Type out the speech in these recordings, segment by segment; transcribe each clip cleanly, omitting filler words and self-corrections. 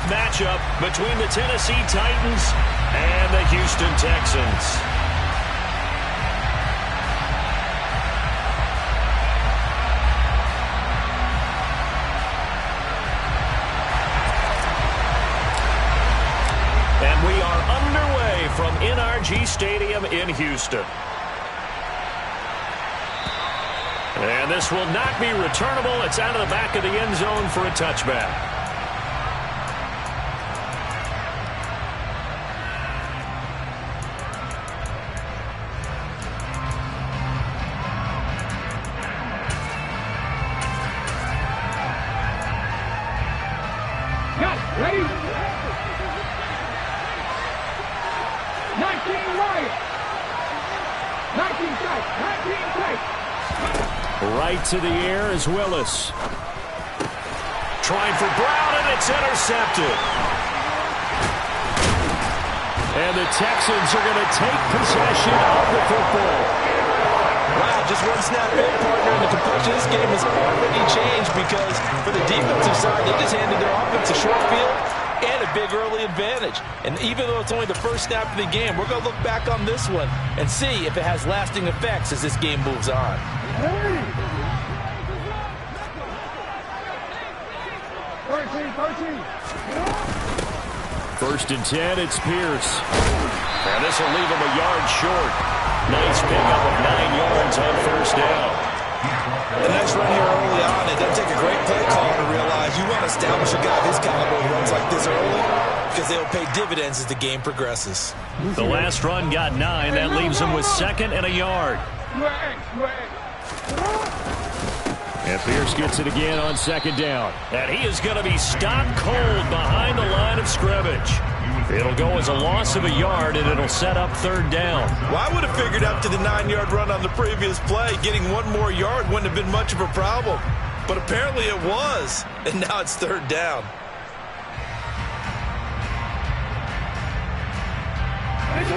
matchup between the Tennessee Titans and the Houston Texans. And we are underway from NRG Stadium in Houston. And this will not be returnable. It's out of the back of the end zone for a touchback. Ready? 19 right. 19 tight. 19 tight. Right to the air is Willis. Trying for Brown, and it's intercepted. And the Texans are going to take possession of the football. Wow, just one snap in, partner, and the complexion of this game has already changed because for the defensive side, they just handed their offense a short field and a big early advantage. And even though it's only the first snap of the game, we're going to look back on this one and see if it has lasting effects as this game moves on. First and 10, it's Pierce. And this will leave him a yard short. Nice pickup of 9 yards on first down. The nice run here early on. It doesn't take a great play call to realize you want to establish a guy of his caliber who runs like this early because they'll pay dividends as the game progresses. The last run got 9. That leaves him with 2nd and a yard. And Pierce gets it again on 2nd down. And he is going to be stopped cold behind the line of scrimmage. It'll go as a loss of a yard, and it'll set up 3rd down. Well, I would have figured after the 9-yard run on the previous play, getting 1 more yard wouldn't have been much of a problem. But apparently it was, and now it's 3rd down.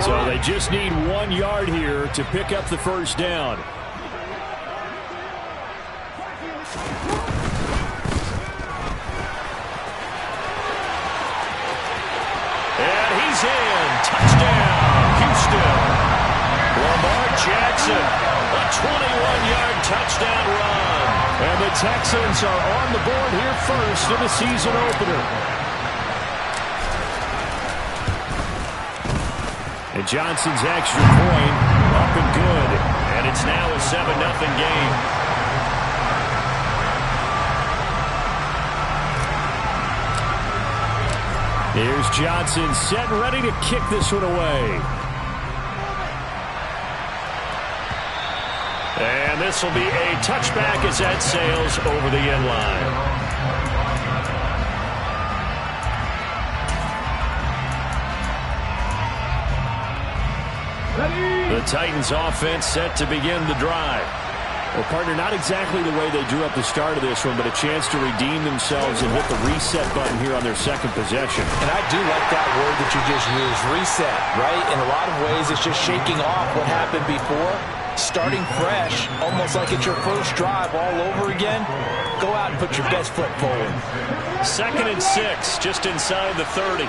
So they just need 1 yard here to pick up the first down. And he's in. Touchdown, Houston. Lamar Jackson, a 21-yard touchdown run. And the Texans are on the board here first in the season opener. And Johnson's extra point up and good. And it's now a 7-0 game. Here's Johnson set and ready to kick this one away. And this will be a touchback as that sails over the end line. The Titans offense set to begin the drive. Well, partner, not exactly the way they drew up the start of this one, but a chance to redeem themselves and hit the reset button here on their 2nd possession. And I do like that word that you just used, reset, right? In a lot of ways, it's just shaking off what happened before, starting fresh, almost like it's your first drive all over again. Go out and put your best foot forward. 2nd and 6, just inside the 30.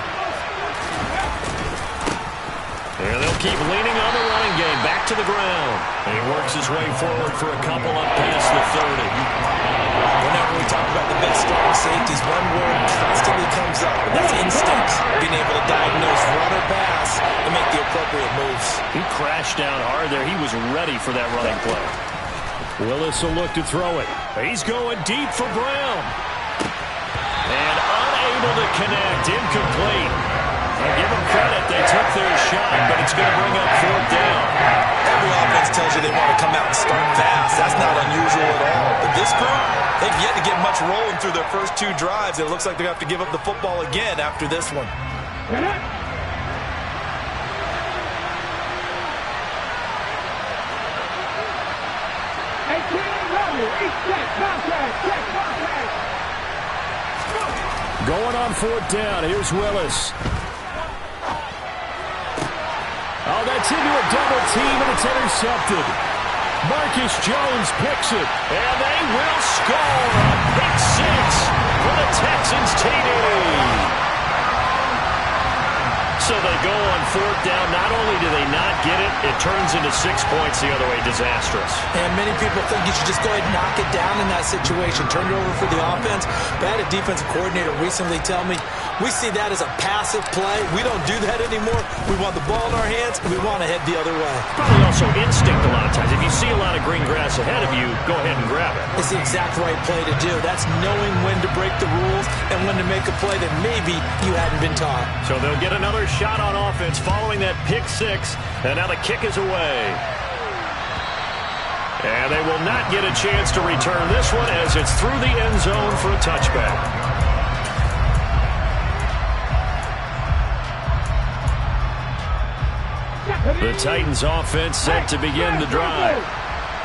And they'll keep leaning on the running game. Back to the ground. And he works his way forward for a couple up past the 30. Whenever we talk about the best strong safeties, one word constantly comes up, and that's instincts. Being able to diagnose run or pass and make the appropriate moves. He crashed down hard there. He was ready for that running play. Willis will look to throw it. He's going deep for Brown. And unable to connect. Incomplete. I'll give them credit. They took their shot, but it's going to bring up 4th down. Every offense tells you they want to come out and start fast. That's not unusual at all. But this group, they've yet to get much rolling through their first 2 drives. It looks like they're going to have to give up the football again after this one. Going on 4th down. Here's Willis. Oh, that's into a double team, and it's intercepted. Marcus Jones picks it, and they will score a pick 6 for the Texans TD. So they go on fourth down. Not only do they not get it, it turns into 6 points the other way. Disastrous. And many people think you should just go ahead and knock it down in that situation. Turn it over for the offense. But I had a defensive coordinator recently tell me, we see that as a passive play. We don't do that anymore. We want the ball in our hands, and we want to head the other way. Probably also instinct a lot of times. If you see a lot of green grass ahead of you, go ahead and grab it. It's the exact right play to do. That's knowing when to break the rules and when to make a play that maybe you hadn't been taught. So they'll get another shot on offense following that pick six, and now the kick is away. And they will not get a chance to return this one as it's through the end zone for a touchback. The Titans offense set to begin the drive.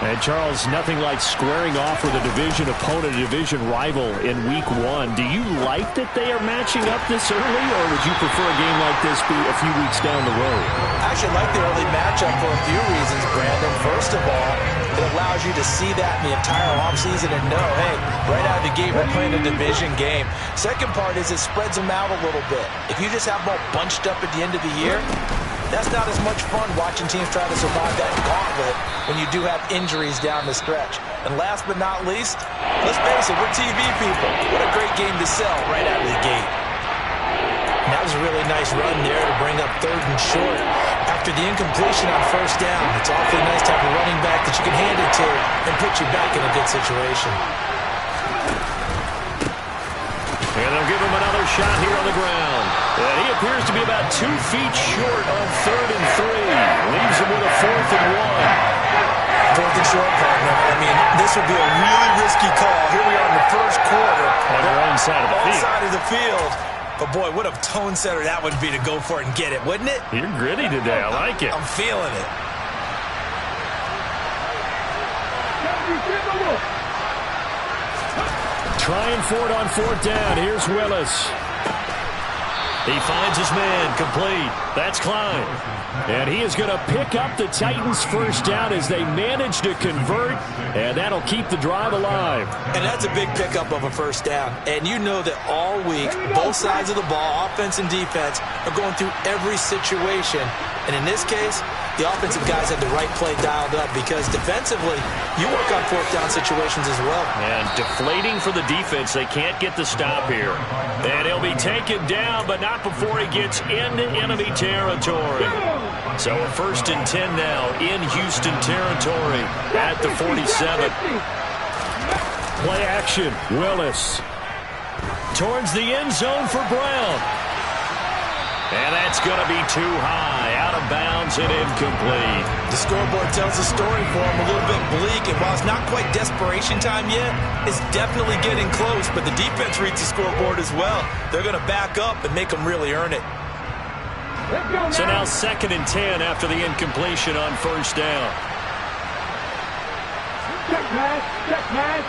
And Charles, nothing like squaring off with a division opponent, a division rival in week one. Do you like that they are matching up this early, or would you prefer a game like this be a few weeks down the road? I actually like the early matchup for a few reasons, Brandon. First of all, it allows you to see that in the entire offseason and know, hey, right out of the gate, we're playing a division game. Second part is it spreads them out a little bit. If you just have them all bunched up at the end of the year, that's not as much fun watching teams try to survive that gauntlet when you do have injuries down the stretch. And last but not least, let's face it, we're TV people. What a great game to sell right out of the gate. And that was a really nice run there to bring up 3rd and short. After the incompletion on 1st down, it's awfully nice to have a running back that you can hand it to and put you back in a good situation. And they'll give him another shot here on the ground. And he appears to be about 2 feet short on 3rd and 3. Leaves him with a 4th and 1. 4th and short, partner. I mean, this would be a really risky call. Here we are in the first quarter. On their own side of the field. Side of the field. But, boy, what a tone setter that would be to go for it and get it, wouldn't it? You're gritty today. I like it. I'm feeling it. Trying for it on 4th down. Here's Willis. He finds his man, complete. That's Klein. And he is going to pick up the Titans' first down as they manage to convert, and that'll keep the drive alive. And that's a big pickup of a first down. And you know that all week, both sides of the ball, offense and defense, are going through every situation. And in this case, the offensive guys had the right play dialed up because defensively, you work on 4th down situations as well. And deflating for the defense. They can't get the stop here. And he'll be taken down, but not before he gets into enemy territory. So a 1st and 10 now in Houston territory at the 47. Play action. Willis towards the end zone for Brown. And that's going to be too high, out of bounds and incomplete. The scoreboard tells the story for him, a little bit bleak, and while it's not quite desperation time yet, it's definitely getting close, but the defense reads the scoreboard as well. They're going to back up and make them really earn it. So now 2nd and 10 after the incompletion on 1st down. Check pass.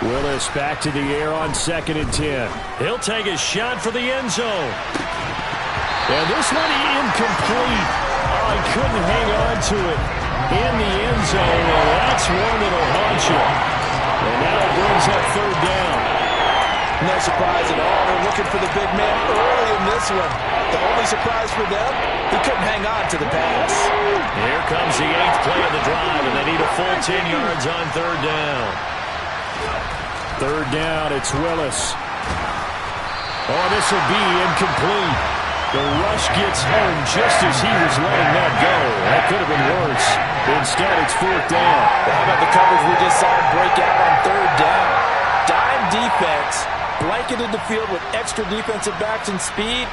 Willis back to the air on 2nd and 10. He'll take a shot for the end zone. And this one incomplete. Oh, he couldn't hang on to it in the end zone. And that's one that'll haunt you. And now it brings up 3rd down. No surprise at all. They're looking for the big man early in this one. The only surprise for them, he couldn't hang on to the pass. Here comes the 8th play of the drive, and they need a full 10 yards on 3rd down. 3rd down, it's Willis. Oh, this will be incomplete. The rush gets home just as he was letting that go. That could have been worse. Instead, it's 4th down. How about the coverage we just saw him break out on 3rd down? Dime defense, blanketed the field with extra defensive backs and speed,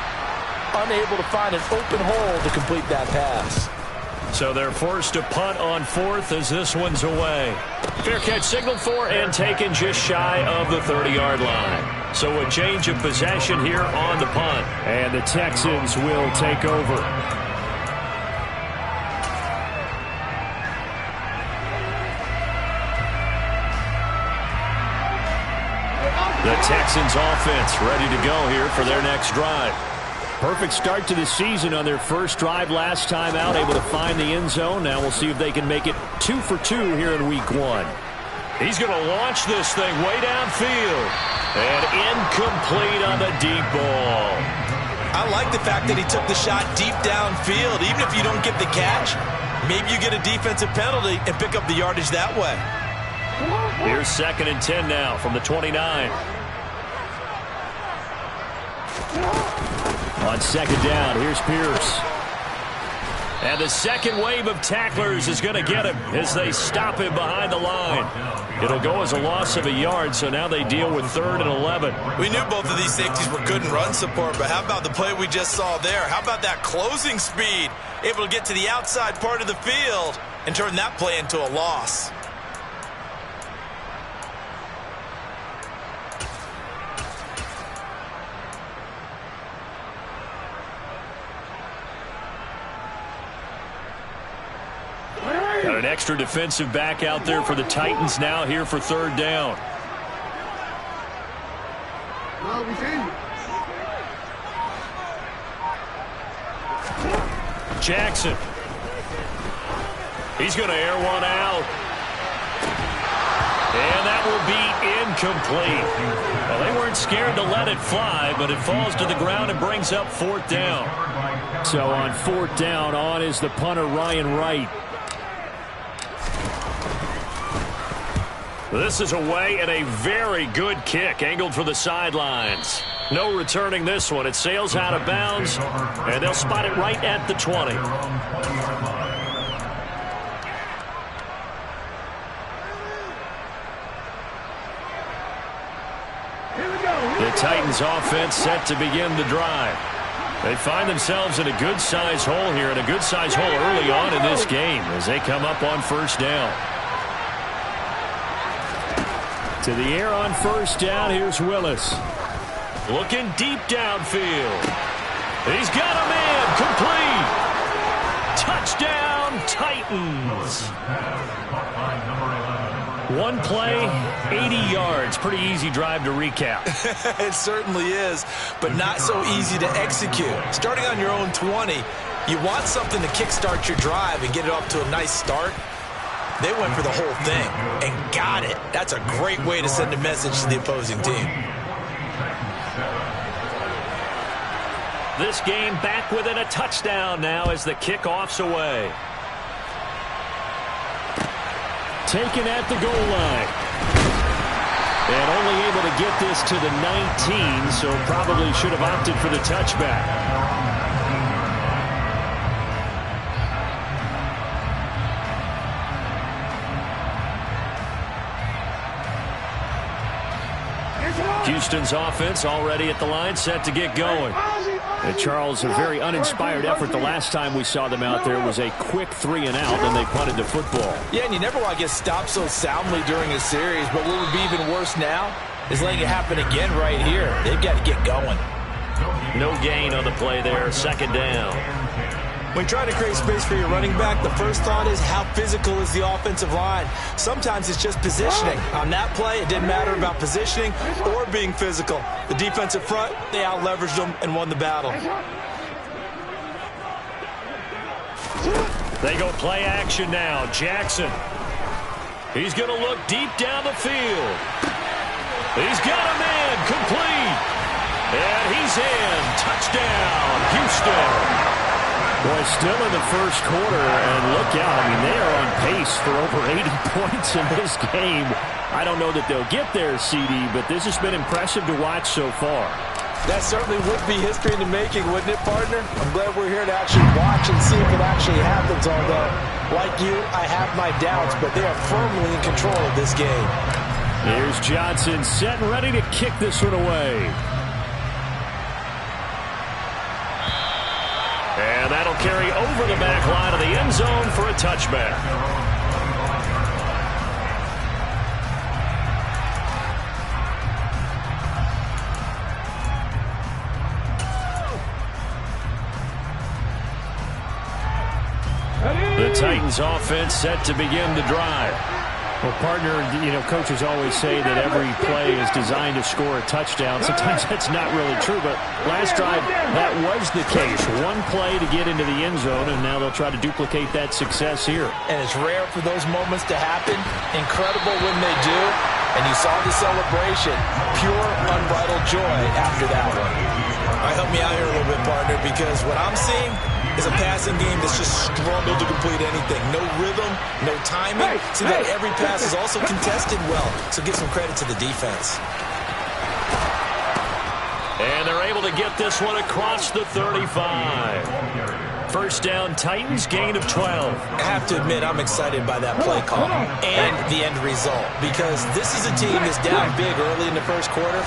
unable to find an open hole to complete that pass. So they're forced to punt on 4th as this one's away. Fair catch signaled for and taken just shy of the 30-yard line. So a change of possession here on the punt. And the Texans will take over. The Texans offense ready to go here for their next drive. Perfect start to the season on their first drive last time out, able to find the end zone. Now we'll see if they can make it 2 for 2 here in week 1. He's going to launch this thing way downfield. And incomplete on the deep ball. I like the fact that he took the shot deep downfield. Even if you don't get the catch, maybe you get a defensive penalty and pick up the yardage that way. Here's 2nd and 10 now from the 29. On 2nd down, here's Pierce. And the second wave of tacklers is going to get him as they stop him behind the line. It'll go as a loss of a yard, so now they deal with 3rd and 11. We knew both of these safeties were good in run support, but how about the play we just saw there? How about that closing speed? Able to get to the outside part of the field and turn that play into a loss. Got an extra defensive back out there for the Titans now here for 3rd down. Jackson. He's going to air one out. And that will be incomplete. Well, they weren't scared to let it fly, but it falls to the ground and brings up 4th down. So on 4th down, on is the punter, Ryan Wright. This is away and a very good kick angled for the sidelines. No returning this one. It sails out of bounds, and they'll spot it right at the 20. The Titans offense set to begin the drive. They find themselves in a good-sized hole here, and a good-sized hole early on in this game as they come up on 1st down. To the air on 1st down, here's Willis. Looking deep downfield. He's got a man, complete. Touchdown, Titans. One play, 80 yards. Pretty easy drive to recap. It certainly is, but not so easy to execute. Starting on your own 20, you want something to kickstart your drive and get it off to a nice start. They went for the whole thing and got it. That's a great way to send a message to the opposing team. This game back within a touchdown now as the kickoff's away. Taken at the goal line. And only able to get this to the 19, so probably should have opted for the touchback. Houston's offense already at the line, set to get going. And Charles, a very uninspired effort the last time we saw them out there was a quick 3 and out, and they punted the football. Yeah, and you never want to get stopped so soundly during a series, but what would be even worse now is letting it happen again right here. They've got to get going. No gain on the play there, 2nd down. When trying to create space for your running back, the first thought is how physical is the offensive line. Sometimes it's just positioning. On that play, it didn't matter about positioning or being physical. The defensive front, they out-leveraged them and won the battle. They go play action now. Jackson. He's going to look deep down the field. He's got a man, complete. And he's in. Touchdown, Houston. Boy, still in the first quarter, and look out. I mean, they are on pace for over 80 points in this game. I don't know that they'll get there, CD, but this has been impressive to watch so far. That certainly would be history in the making, wouldn't it, partner? I'm glad we're here to actually watch and see if it actually happens, although, like you, I have my doubts, but they are firmly in control of this game. Here's Johnson set and ready to kick this one away. And that'll carry over the back line of the end zone for a touchback. The Titans offense set to begin the drive. Well, partner, you know, coaches always say that every play is designed to score a touchdown. Sometimes that's not really true, but last drive, that was the case. One play to get into the end zone, and now they'll try to duplicate that success here. And it's rare for those moments to happen. Incredible when they do. And you saw the celebration. Pure, unbridled joy after that one. All right, help me out here a little bit, partner, because what I'm seeing is a passing game that's just struggled to complete anything. No rhythm, no timing. Seems like every pass is also contested well, so give some credit to the defense. And they're able to get this one across the 35. First down, Titans, gain of 12. I have to admit, I'm excited by that play call and the end result, because this is a team that's down big early in the first quarter,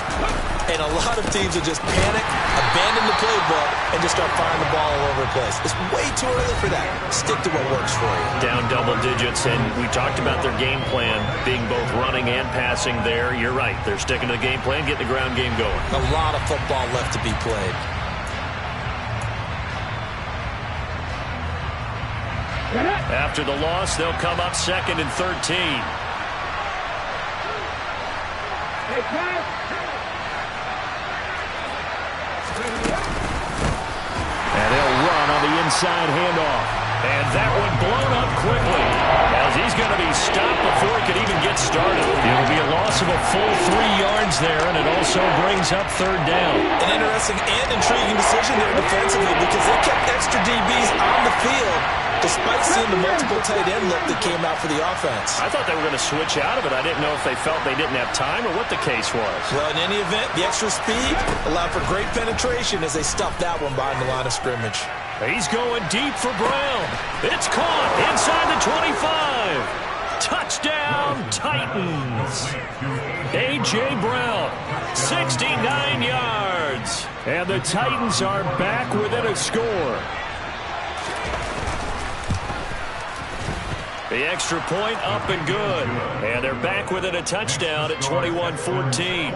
and a lot of teams will just panic, abandon the playbook, and just start firing the ball all over the place. It's way too early for that. Stick to what works for you. Down double digits, and we talked about their game plan being both running and passing there. You're right. They're sticking to the game plan, getting the ground game going. A lot of football left to be played. After the loss, they'll come up 2nd and 13. And they'll run on the inside handoff. And that one blown up quickly, as he's going to be stopped before he could even get started. It'll be a loss of a full 3 yards there, and it also brings up 3rd down. An interesting and intriguing decision there defensively, because they kept extra DBs on the field despite seeing the multiple tight end look that came out for the offense. I thought they were going to switch out of it. I didn't know if they felt they didn't have time or what the case was. Well, in any event, the extra speed allowed for great penetration as they stuffed that one behind the line of scrimmage. He's going deep for Brown. It's caught inside the 25. Touchdown, Titans. A.J. Brown, 69 yards. And the Titans are back within a score. The extra point up and good. And they're back within a touchdown at 21-14.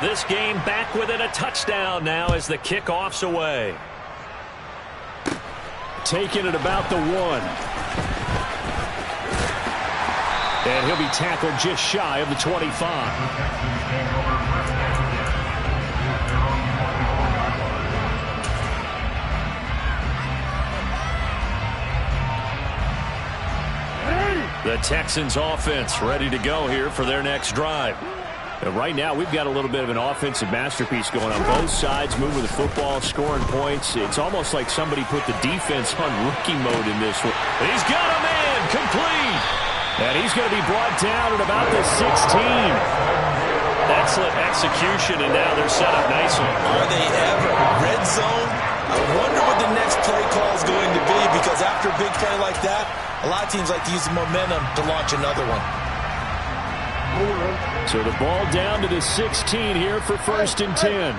This game back within a touchdown now as the kickoff's away. Taking it about the 1. And he'll be tackled just shy of the 25. The Texans offense ready to go here for their next drive. Right now, we've got a little bit of an offensive masterpiece going on both sides, moving the football, scoring points. It's almost like somebody put the defense on rookie mode in this one. He's got a man complete. And he's going to be brought down at about the 16. Excellent execution, and now they're set up nicely. Are they ever? Red zone? I wonder what the next play call is going to be, because after a big play like that, a lot of teams like to use the momentum to launch another one. So the ball down to the 16 here for 1st and 10.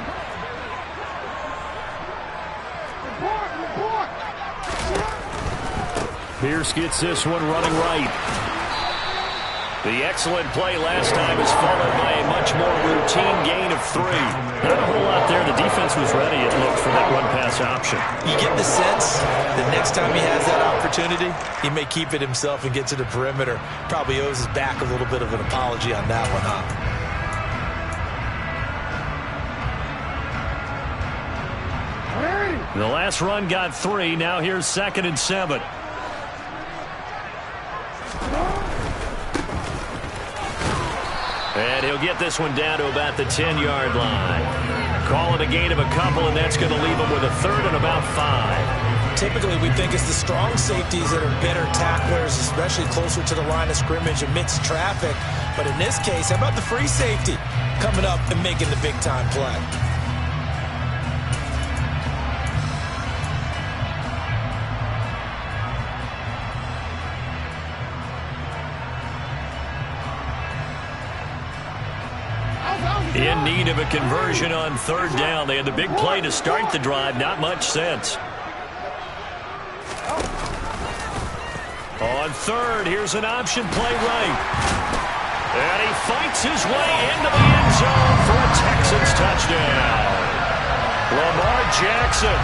Pierce gets this one running right. The excellent play last time is followed by a much more routine gain of 3. Not a whole lot there. The defense was ready, it looked, for that one-pass option. You get the sense that next time he has that opportunity, he may keep it himself and get to the perimeter. Probably owes his back a little bit of an apology on that one, huh? The last run got 3. Now here's 2nd and 7. And he'll get this one down to about the 10-yard line. Call it a gain of a couple, and that's going to leave him with a 3rd and about 5. Typically, we think it's the strong safeties that are better tacklers, especially closer to the line of scrimmage amidst traffic. But in this case, how about the free safety coming up and making the big-time play? In need of a conversion on 3rd down. They had the big play to start the drive. Not much sense. On 3rd, here's an option play right. And he fights his way into the end zone for a Texans touchdown. Lamar Jackson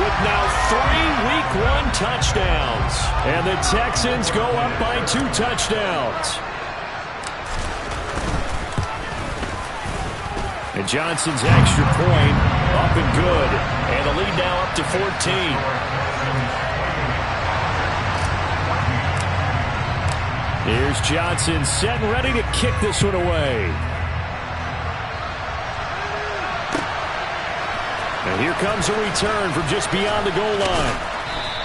with now 3 Week 1 touchdowns. And the Texans go up by 2 touchdowns. And Johnson's extra point up and good. And the lead now up to 14. Here's Johnson set and ready to kick this one away. And here comes a return from just beyond the goal line.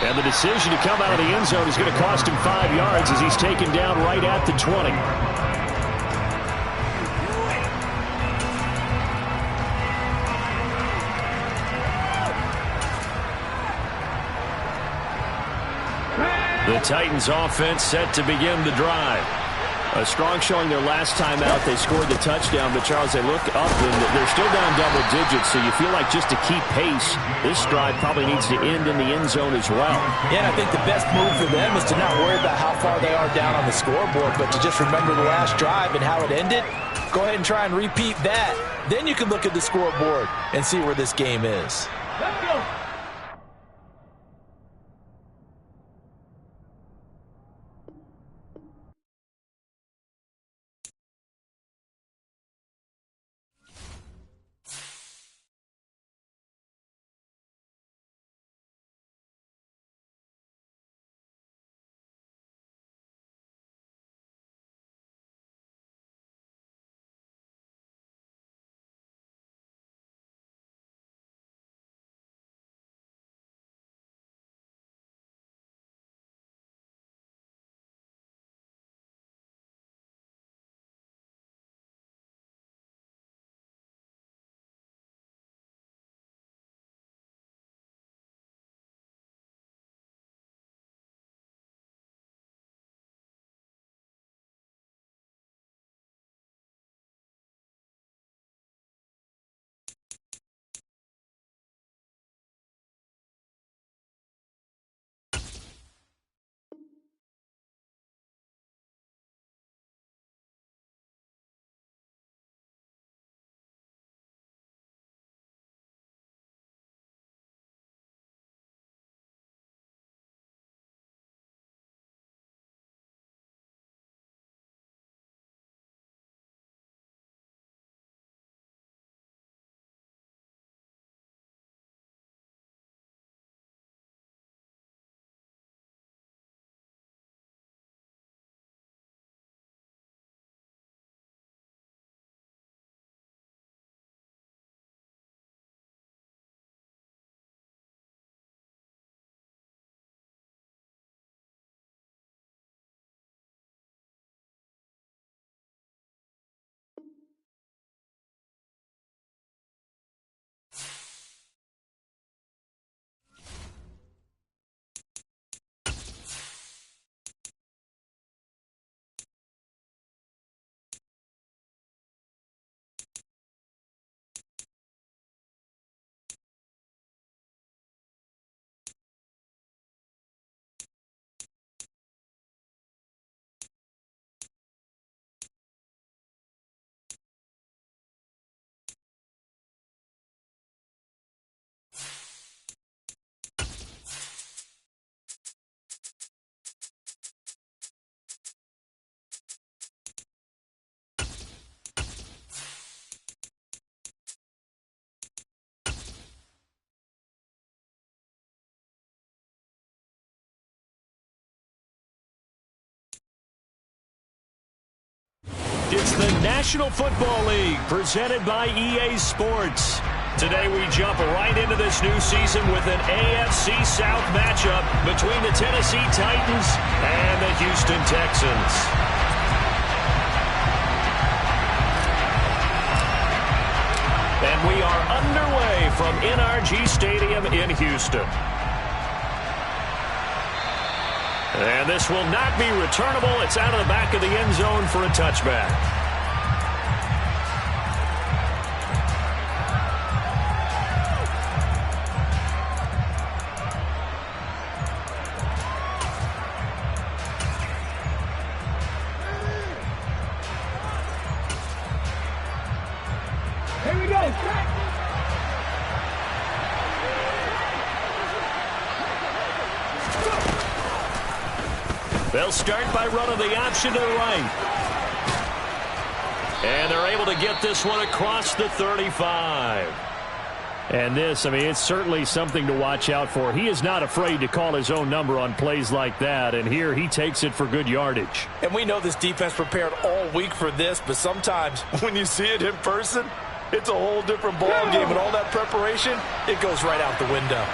And the decision to come out of the end zone is going to cost him 5 yards as he's taken down right at the 20. The Titans offense set to begin the drive. A strong showing their last time out. They scored the touchdown, but Charles, they look up and they're still down double digits, so you feel like just to keep pace, this drive probably needs to end in the end zone as well. Yeah, and I think the best move for them is to not worry about how far they are down on the scoreboard, but to just remember the last drive and how it ended. Go ahead and try and repeat that. Then you can look at the scoreboard and see where this game is. Let's go. It's the National Football League presented by EA Sports. Today we jump right into this new season with an AFC South matchup between the Tennessee Titans and the Houston Texans. And we are underway from NRG Stadium in Houston. And this will not be returnable. It's out of the back of the end zone for a touchback. Here we go. They'll start by running the option to the right. And they're able to get this one across the 35. And this, I mean, it's certainly something to watch out for. He is not afraid to call his own number on plays like that, and here he takes it for good yardage. And we know this defense prepared all week for this, but sometimes when you see it in person, it's a whole different ball game, and all that preparation, it goes right out the window.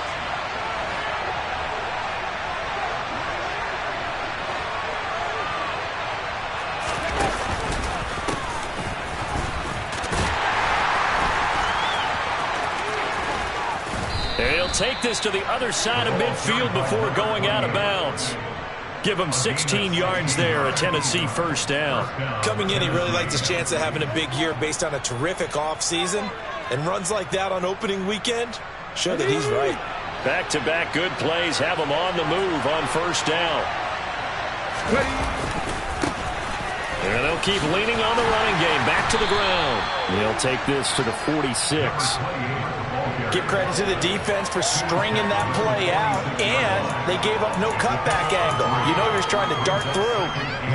He'll take this to the other side of midfield before going out of bounds. Give him 16 yards there, a Tennessee first down. Coming in, he really liked his chance of having a big year based on a terrific offseason. And runs like that on opening weekend show that he's right. Back-to-back good plays have him on the move on first down. And they'll keep leaning on the running game. Back to the ground. They'll take this to the 46. Give credit to the defense for stringing that play out, and they gave up no cutback angle. You know he was trying to dart through.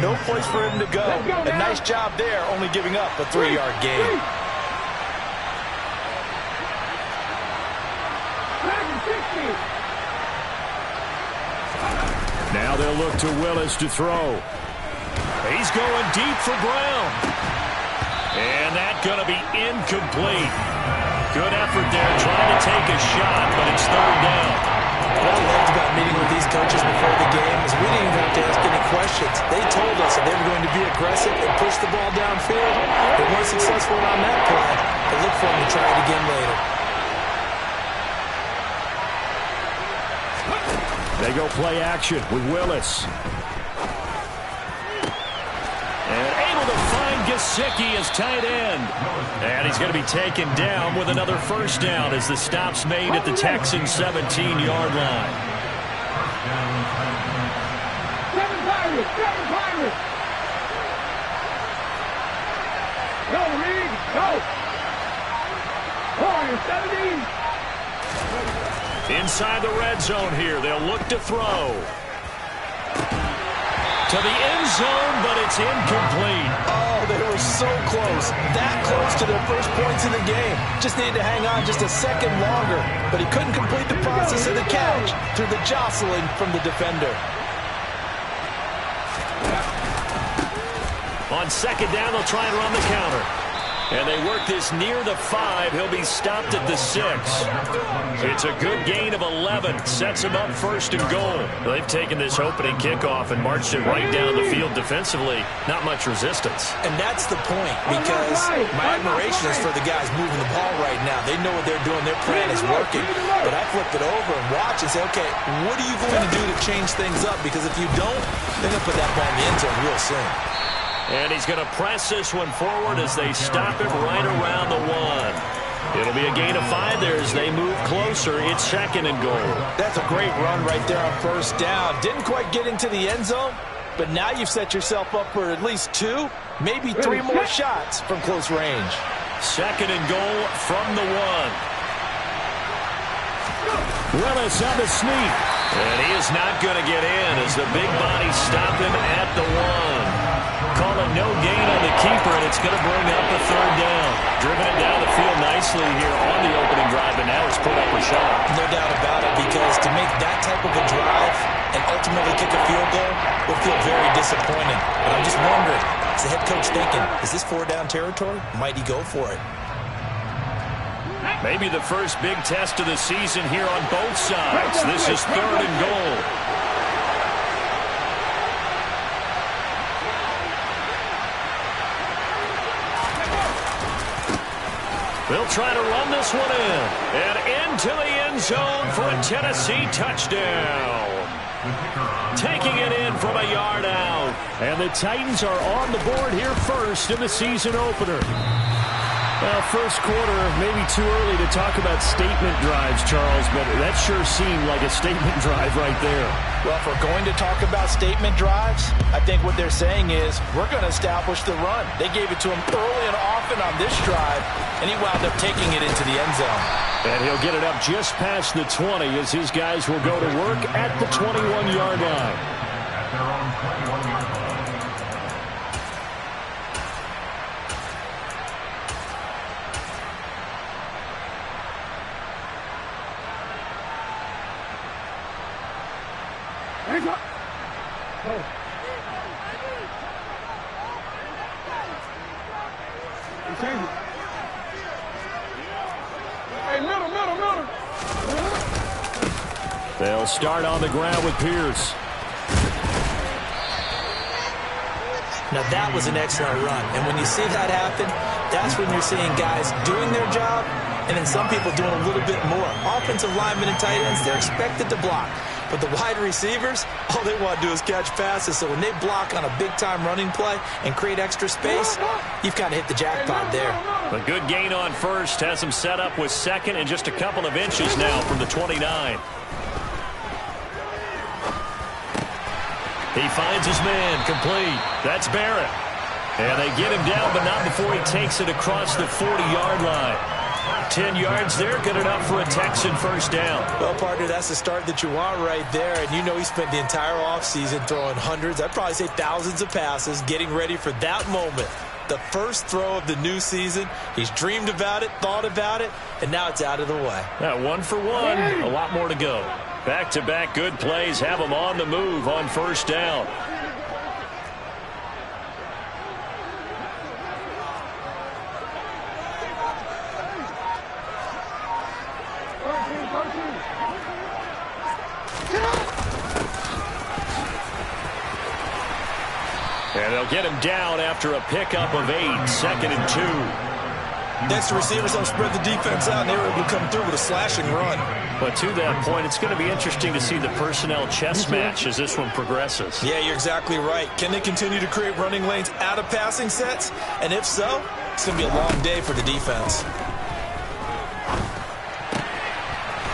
No place for him to go. A nice job there, only giving up a 3-yard gain. Now they'll look to Willis to throw. He's going deep for Brown. And that's going to be incomplete. Good effort there, trying to take a shot, but it's third down. What I loved about meeting with these coaches before the game is we didn't even have to ask any questions. They told us that they were going to be aggressive and push the ball downfield. They weren't successful on that play, but look for them to try it again later. They go play action with Willis. And able to find Gesicki as tight end. And he's going to be taken down with another first down as the stop's made at the Texans' 17-yard line. Seven Pirates! Go, Reed! Go! On your 17! Inside the red zone here, they'll look to throw. To the end zone, but it's incomplete. Oh, they were so close. That close to their first points in the game. Just needed to hang on just a second longer. But he couldn't complete the process of the catch through the jostling from the defender. On second down, they'll try and run the counter. And they work this near the 5. He'll be stopped at the 6. It's a good gain of 11. Sets him up first and goal. They've taken this opening kickoff and marched it right down the field defensively. Not much resistance. And that's the point, because my admiration is for the guys moving the ball right now. They know what they're doing. Their plan is working. But I flip it over and watch and say, okay, what are you going to do to change things up? Because if you don't, they're going to put that ball in the end zone real soon. And he's going to press this one forward as they stop it right around the 1. It'll be a gain of 5 there as they move closer. It's second and goal. That's a great run right there on first down. Didn't quite get into the end zone, but now you've set yourself up for at least 2, maybe 3 more shots from close range. Second and goal from the 1. Willis on the sneak. And he is not going to get in as the big body stop him at the 1. Call it no gain on the keeper, and it's going to bring up a third down. Driven it down the field nicely here on the opening drive, and now it's put up a shot. No doubt about it, because to make that type of a drive and ultimately kick a field goal will feel very disappointing. But I'm just wondering, is the head coach thinking, is this 4-down territory? Might he go for it? Maybe the first big test of the season here on both sides. This is third and goal. They'll try to run this one in. And into the end zone for a Tennessee touchdown. Taking it in from a yard out. And the Titans are on the board here first in the season opener. Well, first quarter, maybe too early to talk about statement drives, Charles, but that sure seemed like a statement drive right there. Well, if we're going to talk about statement drives, I think what they're saying is we're going to establish the run. They gave it to him early and often on this drive, and he wound up taking it into the end zone. And he'll get it up just past the 20 as his guys will go to work at the 21-yard line. Middle. They'll start on the ground with Pierce. Now that was an excellent run, and when you see that happen, that's when you're seeing guys doing their job, and then some people doing a little bit more. Offensive linemen and tight ends, they're expected to block, but the wide receivers, all they want to do is catch passes, so when they block on a big-time running play and create extra space, you've kind of hit the jackpot there. A good gain on first has him set up with second and just a couple of inches now from the 29. He finds his man, complete. That's Barrett. And they get him down, but not before he takes it across the 40-yard line. 10 yards there, good enough for a Texan first down. Well, partner, that's the start that you want right there. And you know he spent the entire offseason throwing hundreds, I'd probably say thousands of passes, getting ready for that moment. The first throw of the new season. He's dreamed about it, thought about it, and now it's out of the way. Yeah, 1 for 1, a lot more to go. Back-to-back good plays have him on the move on first down. And they'll get him down after a pickup of 8, 2nd and 2. Next, the receivers don't spread the defense out, and they were able to come through with a slashing run. But to that point, it's going to be interesting to see the personnel chess match as this one progresses. Yeah, you're exactly right. Can they continue to create running lanes out of passing sets? And if so, it's going to be a long day for the defense.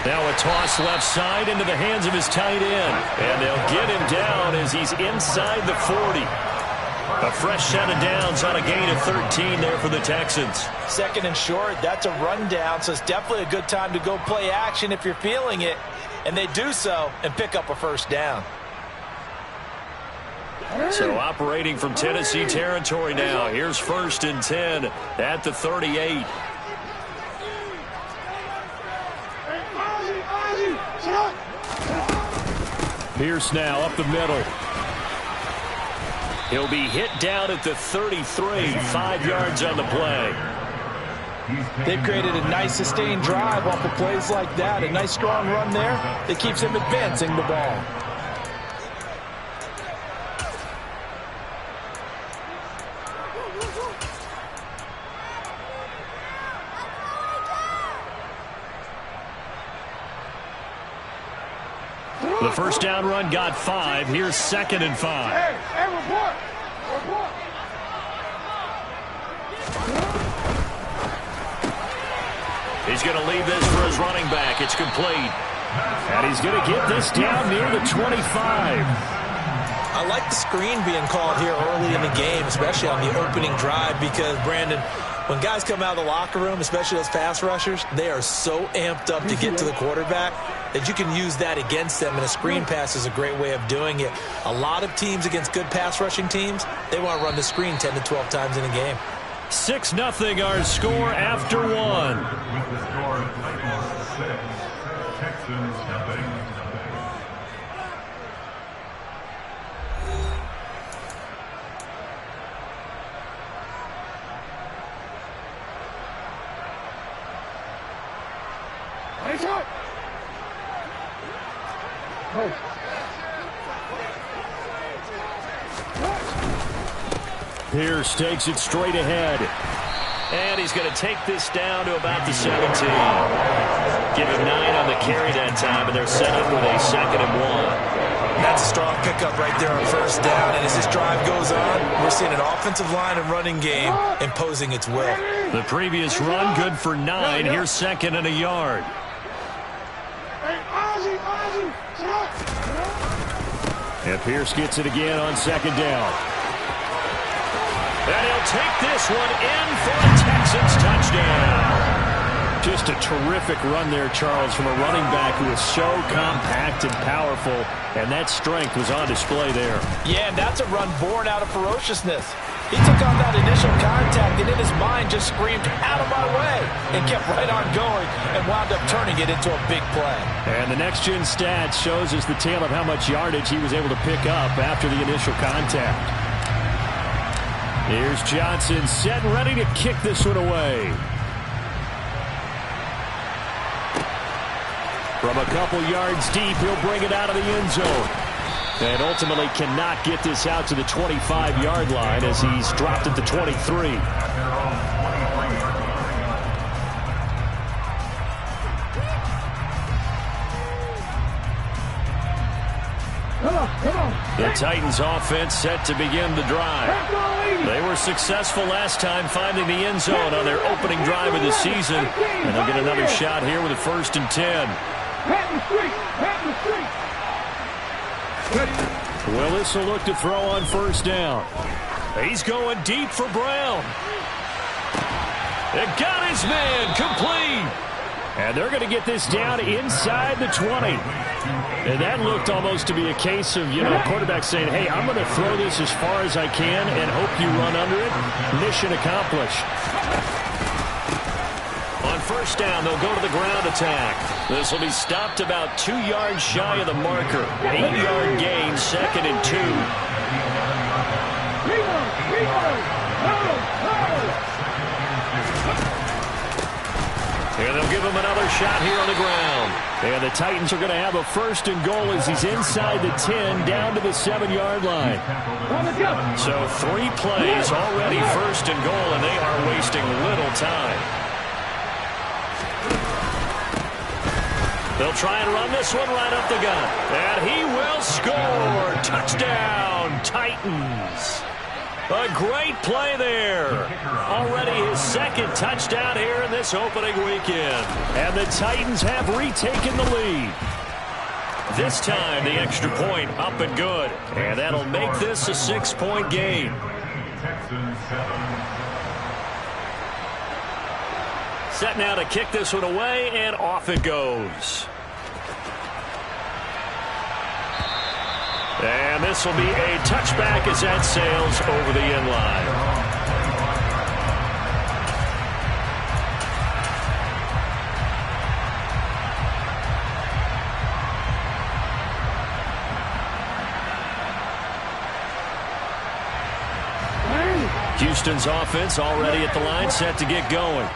Now a toss left side into the hands of his tight end. And they'll get him down as he's inside the 40. A fresh set of downs on a gain of 13 there for the Texans. 2nd and short, that's a rundown, so it's definitely a good time to go play action if you're feeling it. And they do so and pick up a first down. So operating from Tennessee territory now. Here's 1st and 10 at the 38. Pierce now up the middle. He'll be hit down at the 33, 5 yards on the play. They've created a nice sustained drive off of plays like that. A nice strong run there that keeps them advancing the ball. The first down run got 5. Here's 2nd and 5. Hey, report. He's going to leave this for his running back. It's complete. And he's going to get this down near the 25. I like the screen being called here early in the game, especially on the opening drive, because, Brandon, when guys come out of the locker room, especially those pass rushers, they are so amped up to get to the quarterback that you can use that against them, and a screen pass is a great way of doing it. A lot of teams against good pass rushing teams, they want to run the screen 10 to 12 times in a game. 6-0 our score after 1. With the score of 6, Texans nothing. Pierce takes it straight ahead. And he's going to take this down to about the 17. Give him 9 on the carry that time, and they're set up with a 2nd and 1. That's a strong pickup right there on first down. And as this drive goes on, we're seeing an offensive line and running game imposing its will. The previous run good for 9. Here's 2nd and a yard. And Pierce gets it again on 2nd down. And he'll take this one in for a Texans touchdown. Just a terrific run there, Charles, from a running back who is so compact and powerful, and that strength was on display there. Yeah, and that's a run born out of ferociousness. He took on that initial contact and in his mind just screamed, "Out of my way," and kept right on going and wound up turning it into a big play. And the next-gen stats shows us the tale of how much yardage he was able to pick up after the initial contact. Here's Johnson set and ready to kick this one away. From a couple yards deep, he'll bring it out of the end zone. And ultimately cannot get this out to the 25-yard line as he's dropped at the 23. The Titans offense set to begin the drive. They were successful last time finding the end zone on their opening drive of the season. And they'll get another shot here with a 1st and 10. Willis will look to throw on 1st down. He's going deep for Brown. It got his man complete. And they're going to get this down inside the 20. And that looked almost to be a case of, quarterback saying, hey, I'm going to throw this as far as I can and hope you run under it. Mission accomplished. On 1st down, they'll go to the ground attack. This will be stopped about 2 yards shy of the marker. 8-yard gain, 2nd and 2. And they'll give him another shot here on the ground. And the Titans are going to have a 1st and goal as he's inside the 10 down to the 7-yard line. So 3 plays already 1st and goal, and they are wasting little time. They'll try and run this one right up the gut. And he will score. Touchdown, Titans. A great play there. Already his 2nd touchdown here in this opening weekend. And the Titans have retaken the lead. This time the extra point up and good. And that'll make this a 6-point game. Set now to kick this one away, and off it goes. And this will be a touchback as that sails over the end line. Houston's offense already at the line, set to get going.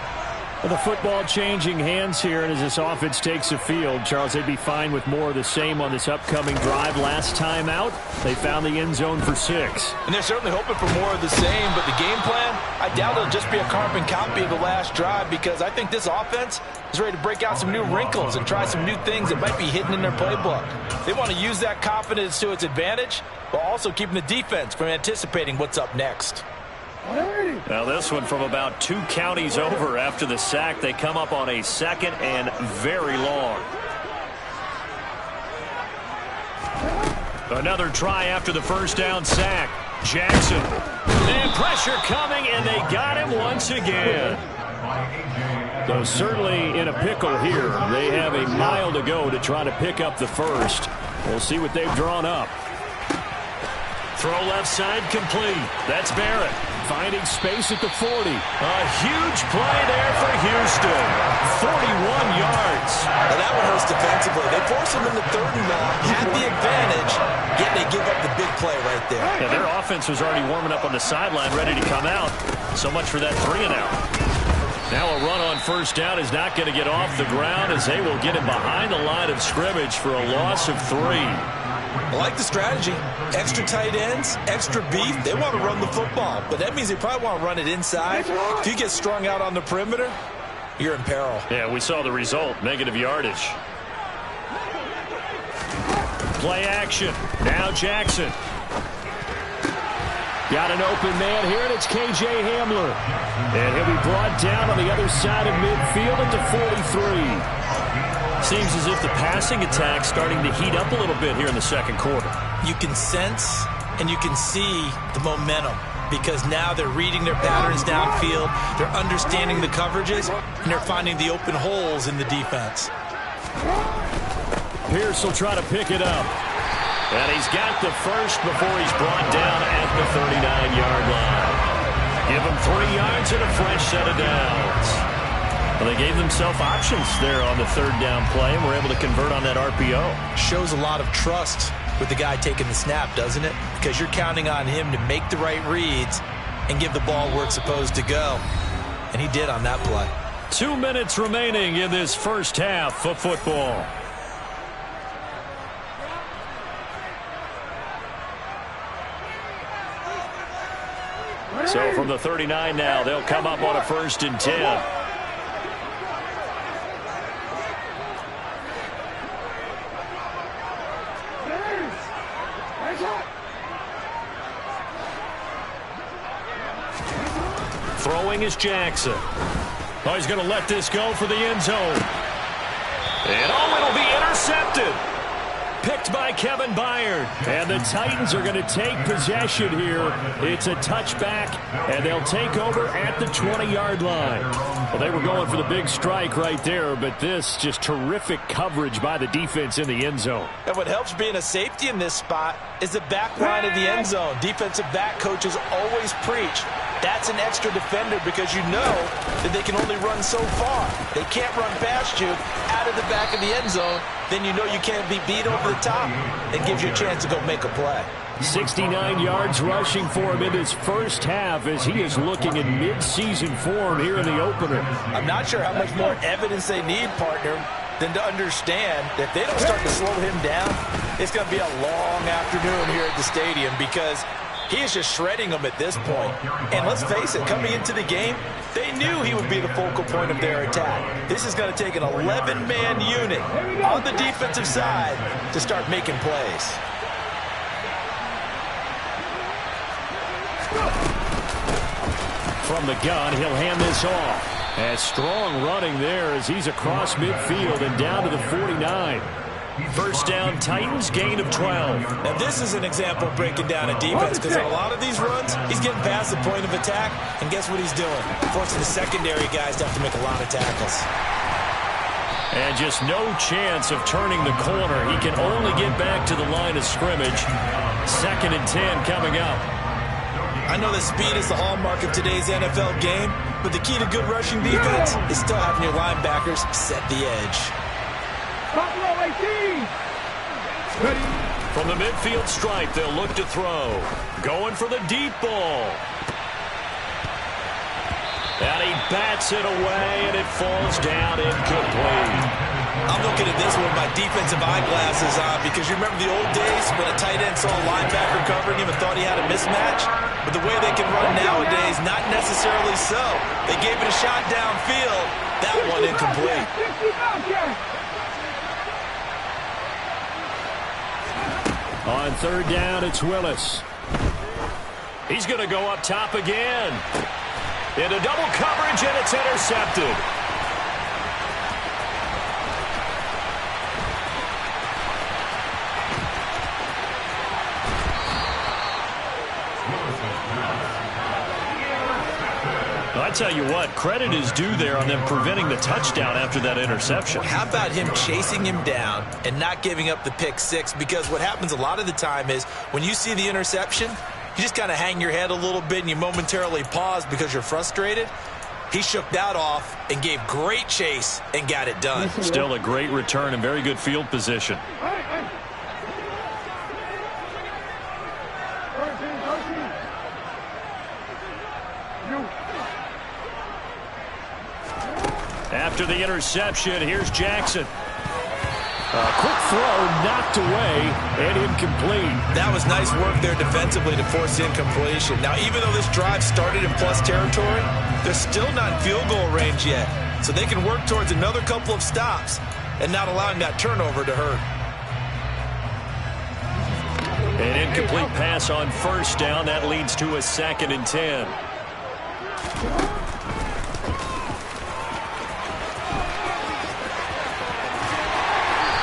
Well, the football changing hands here, and as this offense takes the field, Charles, they'd be fine with more of the same on this upcoming drive. Last time out, they found the end zone for 6. And they're certainly hoping for more of the same, but the game plan, I doubt it'll just be a carbon copy of the last drive, because I think this offense is ready to break out some new wrinkles and try some new things that might be hidden in their playbook. They want to use that confidence to its advantage, while also keeping the defense from anticipating what's up next. Now this one from about 2 counties over after the sack. They come up on a 2nd and very long. Another try after the 1st down sack. Jackson. And pressure coming, and they got him once again. So certainly in a pickle here. They have a mile to go to try to pick up the 1st. We'll see what they've drawn up. Throw left side complete. That's Barrett. Finding space at the 40. A huge play there for Houston. 41 yards. Well, that one hurts defensively. They force him into 3rd and long, had the advantage, yet they give up the big play right there. Yeah, their offense was already warming up on the sideline, ready to come out. So much for that 3-and-out. Now a run on 1st down is not going to get off the ground, as they will get him behind the line of scrimmage for a loss of 3. I like the strategy. Extra tight ends, extra beef. They want to run the football, but that means they probably want to run it inside. If you get strung out on the perimeter, you're in peril. Yeah, we saw the result. Negative yardage. Play action. Now Jackson. Got an open man here, and it's K.J. Hamler. And he'll be brought down on the other side of midfield at the 43. Seems as if the passing attack's starting to heat up a little bit here in the 2nd quarter. You can sense and you can see the momentum, because now they're reading their patterns downfield, they're understanding the coverages, and they're finding the open holes in the defense. Pierce will try to pick it up. And he's got the first before he's brought down at the 39-yard line. Give him 3 yards and a fresh set of downs. Well, they gave themselves options there on the third down play and were able to convert on that RPO. Shows a lot of trust with the guy taking the snap, doesn't it? Because you're counting on him to make the right reads and give the ball where it's supposed to go. And he did on that play. 2 minutes remaining in this first half of football. So from the 39 now, they'll come up on a 1st and 10. Throwing is Jackson. Oh, he's going to let this go for the end zone. And oh, it'll be intercepted. Picked by Kevin Byard. And the Titans are going to take possession here. It's a touchback, and they'll take over at the 20-yard line. Well, they were going for the big strike right there, but this just terrific coverage by the defense in the end zone. And what helps being a safety in this spot is the back line of the end zone. Defensive back coaches always preach. That's an extra defender because you know that they can only run so far. They can't run past you out of the back of the end zone. Then you know you can't be beat over the top. It gives you a chance to go make a play. 69 yards rushing for him in his first half as he is looking in mid-season form here in the opener. I'm not sure how much more evidence they need, partner, than to understand that if they don't start to slow him down, it's going to be a long afternoon here at the stadium because he is just shredding them at this point. And let's face it, coming into the game, they knew he would be the focal point of their attack. This is going to take an 11-man unit on the defensive side to start making plays. From the gun, he'll hand this off. As strong running there as he's across midfield and down to the 49. First down, Titans, gain of 12. Now this is an example of breaking down a defense because in a lot of these runs, he's getting past the point of attack, and guess what he's doing? Forcing the secondary guys to have to make a lot of tackles. And just no chance of turning the corner. He can only get back to the line of scrimmage. 2nd and 10 coming up. I know that speed is the hallmark of today's NFL game, but the key to good rushing defense is still having your linebackers set the edge. From the midfield stripe, they'll look to throw. Going for the deep ball. And he bats it away, and it falls down incomplete. I'm looking at this one with my defensive eyeglasses on because you remember the old days when a tight end saw a linebacker covering him and thought he had a mismatch? But the way they can run nowadays, not necessarily so. They gave it a shot downfield. That one incomplete. On 3rd down, it's Willis. He's going to go up top again. Into double coverage, and it's intercepted. I tell you what, credit is due there on them preventing the touchdown after that interception. How about him chasing him down and not giving up the pick six? Because what happens a lot of the time is when you see the interception, you just kind of hang your head a little bit and you momentarily pause because you're frustrated. He shook that off and gave great chase and got it done. Still a great return and very good field position. After the interception, here's Jackson. A quick throw knocked away and incomplete. That was nice work there defensively to force incompletion. Now, even though this drive started in plus territory, they're still not in field goal range yet. So they can work towards another couple of stops and not allowing that turnover to hurt. An incomplete pass on 1st down. That leads to a 2nd and 10.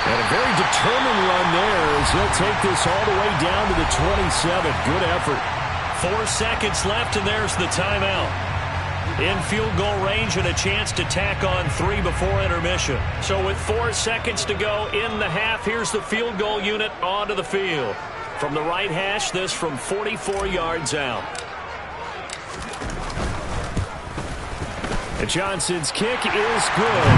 And a very determined run there as he'll take this all the way down to the 27. Good effort. 4 seconds left, and there's the timeout. in field goal range and a chance to tack on 3 before intermission. So with 4 seconds to go in the half, here's the field goal unit onto the field. From the right hash, this from 44 yards out. And Johnson's kick is good.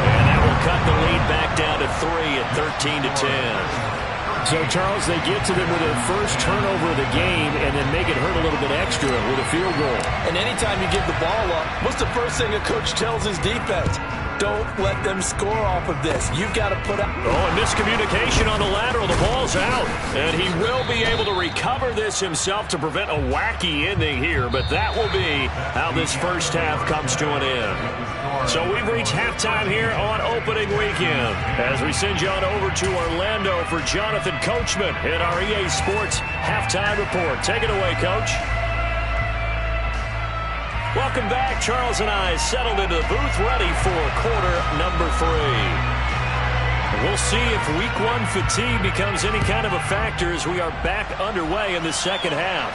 And that will cut the lead back down to 3 at 13-10. So, Charles, they get to them with their first turnover of the game and then make it hurt a little bit extra with a field goal. And anytime you give the ball up, what's the first thing a coach tells his defense? Don't let them score off of this. You've got to put out. Oh, and miscommunication on the lateral. The ball's out. And he will be able to recover this himself to prevent a wacky ending here. But that will be how this first half comes to an end. So we've reached halftime here on opening weekend as we send you on over to Orlando for Jonathan Coachman in our EA Sports Halftime Report. Take it away, Coach. Welcome back. Charles and I settled into the booth ready for quarter number 3. We'll see if week 1 fatigue becomes any kind of a factor as we are back underway in the second half.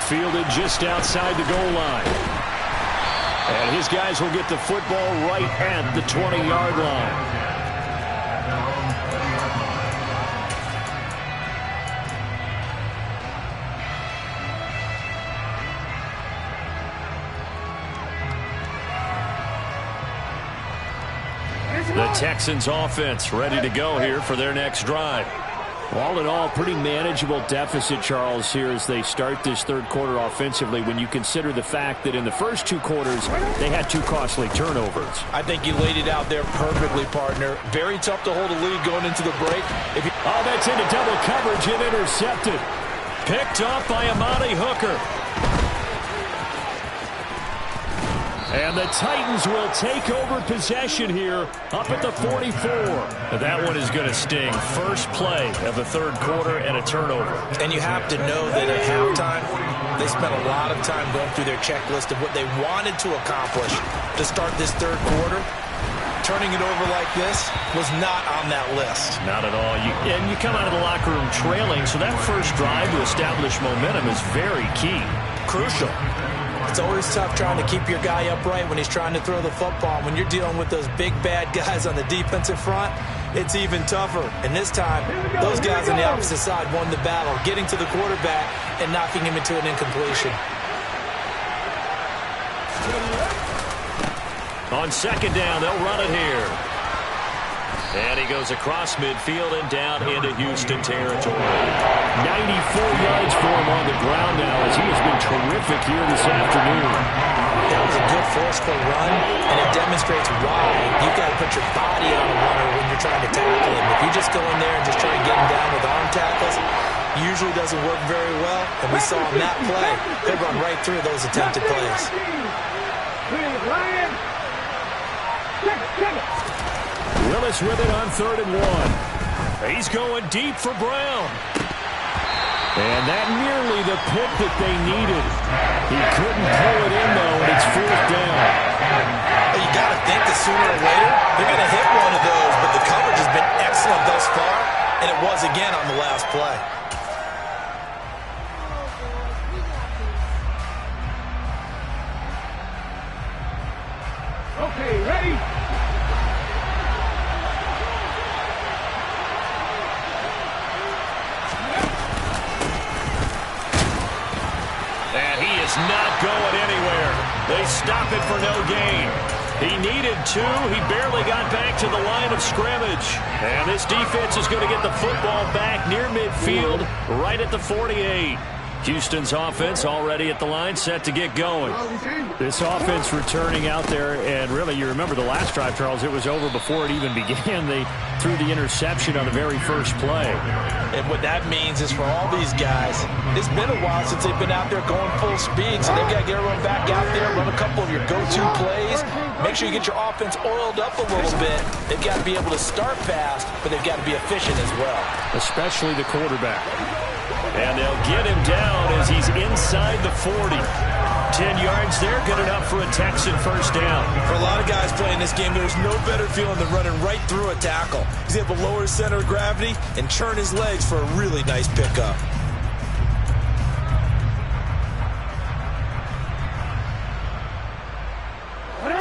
Fielded just outside the goal line. And his guys will get the football right at the 20-yard line. The Texans offense ready to go here for their next drive. All in all, pretty manageable deficit, Charles, here as they start this third quarter offensively when you consider the fact that in the first 2 quarters, they had 2 costly turnovers. I think you laid it out there perfectly, partner. Very tough to hold a lead going into the break. Oh, that's into double coverage and intercepted. Picked off by Amani Hooker. And the Titans will take over possession here up at the 44. That one is going to sting. First play of the third quarter and a turnover. And you have to know that at halftime, they spent a lot of time going through their checklist of what they wanted to accomplish to start this third quarter. Turning it over like this was not on that list. Not at all. And you come out of the locker room trailing, so that first drive to establish momentum is very key. Crucial. It's always tough trying to keep your guy upright when he's trying to throw the football. When you're dealing with those big, bad guys on the defensive front, it's even tougher. And this time, those guys on the opposite side won the battle, getting to the quarterback and knocking him into an incompletion. On second down, they'll run it here. And he goes across midfield and down into Houston territory. 94 yards for him on the ground now as he has been terrific here this afternoon. That was a good forceful run, and it demonstrates why you've got to put your body on a runner when you're trying to tackle him. If you just go in there and just try and get him down with arm tackles, usually doesn't work very well, and we saw on that play, they run right through those attempted plays. Willis with it on 3rd and 1. He's going deep for Brown. And that nearly the pick that they needed. He couldn't pull it in, though, and it's 4th down. Well, you got to think that sooner or later they're going to hit one of those, but the coverage has been excellent thus far, and it was again on the last play. Okay, ready? And he is not going anywhere. They stop it for no gain. He needed 2. He barely got back to the line of scrimmage. And this defense is going to get the football back near midfield, right at the 48. Houston's offense already at the line, set to get going. This offense returning out there, and really, you remember the last drive, Charles, it was over before it even began. They threw the interception on the very first play. And what that means is for all these guys, it's been a while since they've been out there going full speed, so they've got to get everyone back out there, run a couple of your go-to plays, make sure you get your offense oiled up a little bit. They've got to be able to start fast, but they've got to be efficient as well. Especially the quarterback. And they'll get him down as he's inside the 40. 10 yards there, good enough for a Texan first down. For a lot of guys playing this game, there's no better feeling than running right through a tackle. He's able to lower his center of gravity and churn his legs for a really nice pickup.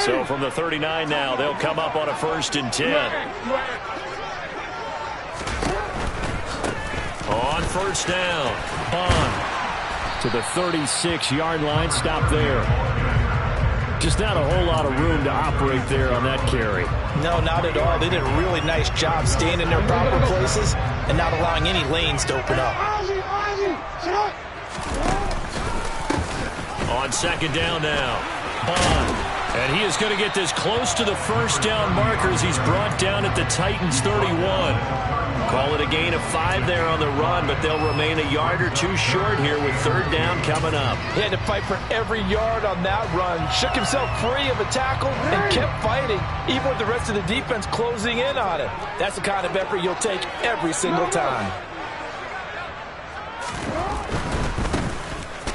So from the 39 now, they'll come up on a 1st and 10. On 1st down, Bond to the 36-yard line. Stop there. Just not a whole lot of room to operate there on that carry. No, not at all. They did a really nice job staying in their proper places and not allowing any lanes to open up. On 2nd down now, Bond. And he is going to get this close to the 1st down markers. He's brought down at the Titans' 31. Call it a gain of 5 there on the run, but they'll remain a yard or two short here with 3rd down coming up. He had to fight for every yard on that run. Shook himself free of a tackle and kept fighting, even with the rest of the defense closing in on him. That's the kind of effort you'll take every single time.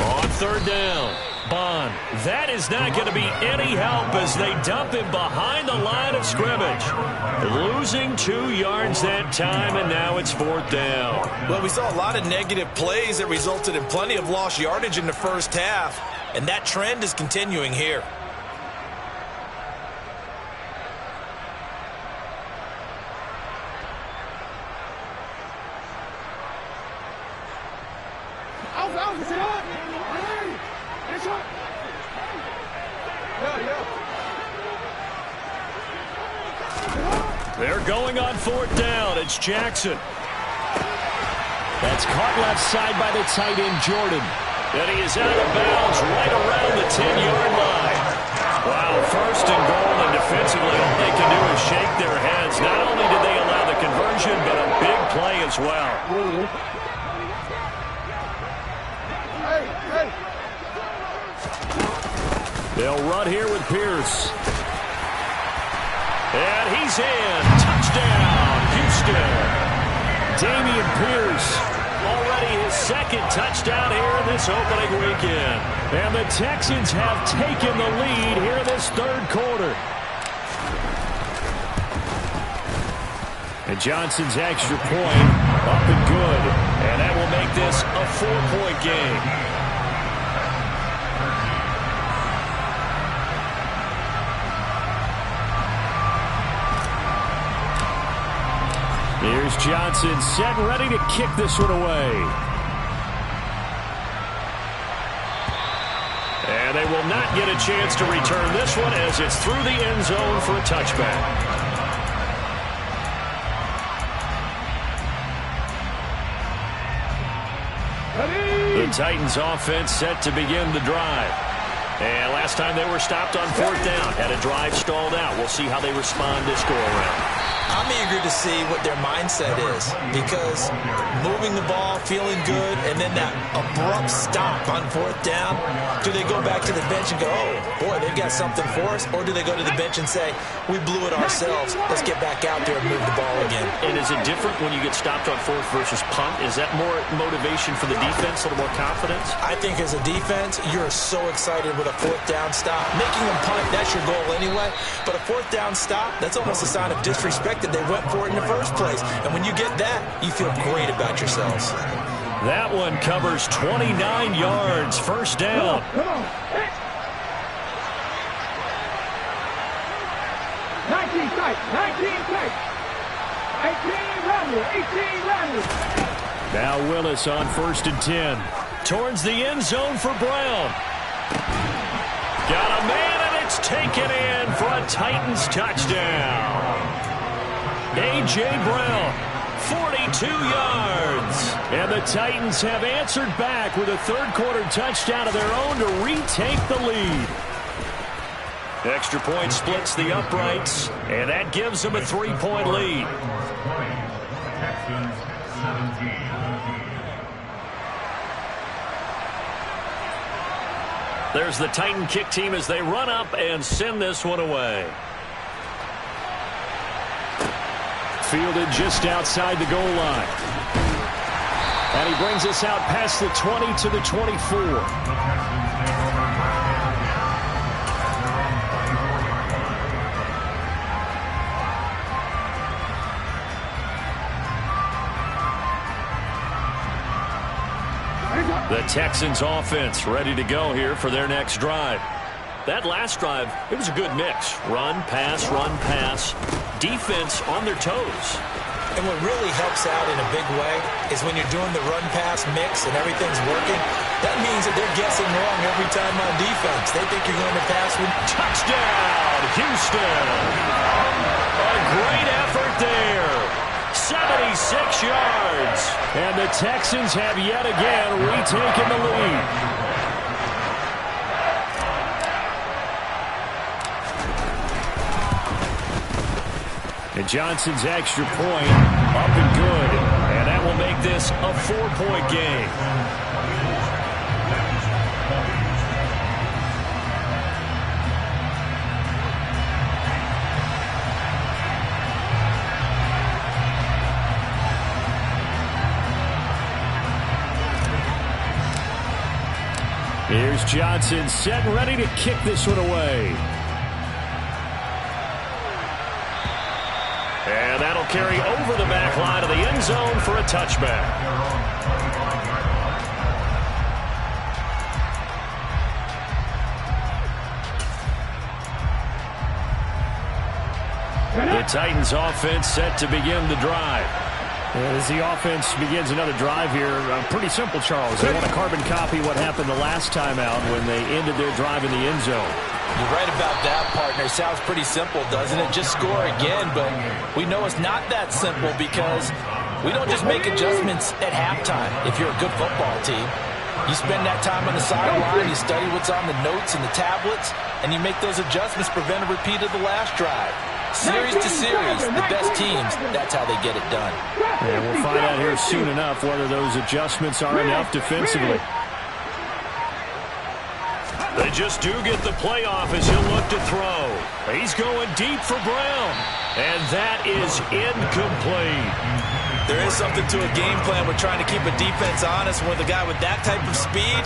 On 3rd down, Bond. That is not going to be any help as they dump him behind the line of scrimmage. Losing 2 yards that time, and now it's 4th down. Well, we saw a lot of negative plays that resulted in plenty of lost yardage in the first half, and that trend is continuing here. They're going on 4th down. It's Jackson. That's caught left side by the tight end, Jordan. And he is out of bounds right around the 10-yard line. Wow, 1st and goal, and defensively all they can do is shake their heads. Not only did they allow the conversion, but a big play as well. They'll run here with Pierce. And he's in. Touchdown, Houston. Dameon Pierce, already his 2nd touchdown here in this opening weekend. And the Texans have taken the lead here in this 3rd quarter. And Johnson's extra point up and good. And that will make this a 4-point game. Here's Johnson set and ready to kick this one away. And they will not get a chance to return this one as it's through the end zone for a touchback. The Titans offense set to begin the drive. And last time they were stopped on 4th down, had a drive stalled out. We'll see how they respond this go-around. I'm eager to see what their mindset is, because moving the ball, feeling good, and then that abrupt stop on 4th down, do they go back to the bench and go, oh, boy, they've got something for us, or do they go to the bench and say, we blew it ourselves, let's get back out there and move the ball again? And is it different when you get stopped on 4th versus punt? Is that more motivation for the defense, a little more confidence? I think as a defense, you're so excited with a 4th down stop. Making them punt, that's your goal anyway, but a 4th down stop, that's almost a sign of disrespect that they went for it in the first place. And when you get that, you feel great about yourselves. That one covers 29 yards. 1st down. Come on. 19 tight. 19 tight. 18 Radley. 18 Radley. Now Willis on 1st and 10. Towards the end zone for Brown. Got a man, and it's taken in for a Titans touchdown. A.J. Brown, 42 yards. And the Titans have answered back with a 3rd quarter touchdown of their own to retake the lead. Extra point splits the uprights, and that gives them a 3-point lead. Texans 17. There's the Titan kick team as they run up and send this one away. Fielded just outside the goal line. And he brings us out past the 20 to the 24. The Texans offense ready to go here for their next drive. That last drive, it was a good mix. Run, pass, defense on their toes. And what really helps out in a big way is when you're doing the run-pass mix and everything's working, that means that they're guessing wrong every time on defense. They think you're going to pass with touchdown, Houston. A great effort there. 76 yards. And the Texans have yet again retaken the lead. And Johnson's extra point up and good. And that will make this a 4-point game. Here's Johnson set and ready to kick this one away. And that'll carry over the back line of the end zone for a touchback. The Titans offense set to begin the drive. As the offense begins another drive here, pretty simple, Charles. They want to carbon copy what happened the last time out when they ended their drive in the end zone. You're right about that, partner. Sounds pretty simple, doesn't it? Just score again, but we know it's not that simple because we don't just make adjustments at halftime if you're a good football team. You spend that time on the sideline, you study what's on the notes and the tablets, and you make those adjustments, prevent a repeat of the last drive. Series to series, the best teams, that's how they get it done. And we'll find out here soon enough whether those adjustments are enough defensively. They just do get the playoff as he'll look to throw. He's going deep for Brown. And that is incomplete. There is something to a game plan with trying to keep a defense honest. With a guy with that type of speed,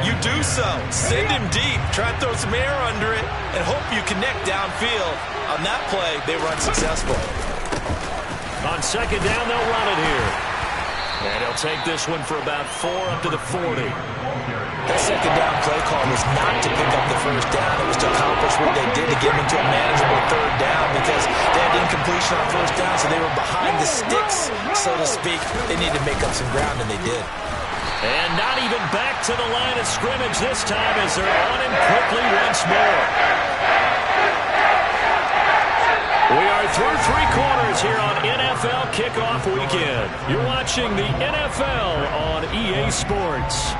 you do so. Send him deep. Try to throw some air under it and hope you connect downfield. On that play, they run successful. On second down, they'll run it here. And he'll take this one for about 4 up to the 40. That second down play call was not to pick up the first down. It was to accomplish what they did to get into a manageable third down because they had incompletion on first down, so they were behind the sticks, so to speak. They needed to make up some ground, and they did. And not even back to the line of scrimmage this time as they're on him quickly once more. We are through 3 quarters here on NFL Kickoff Weekend. You're watching the NFL on EA Sports.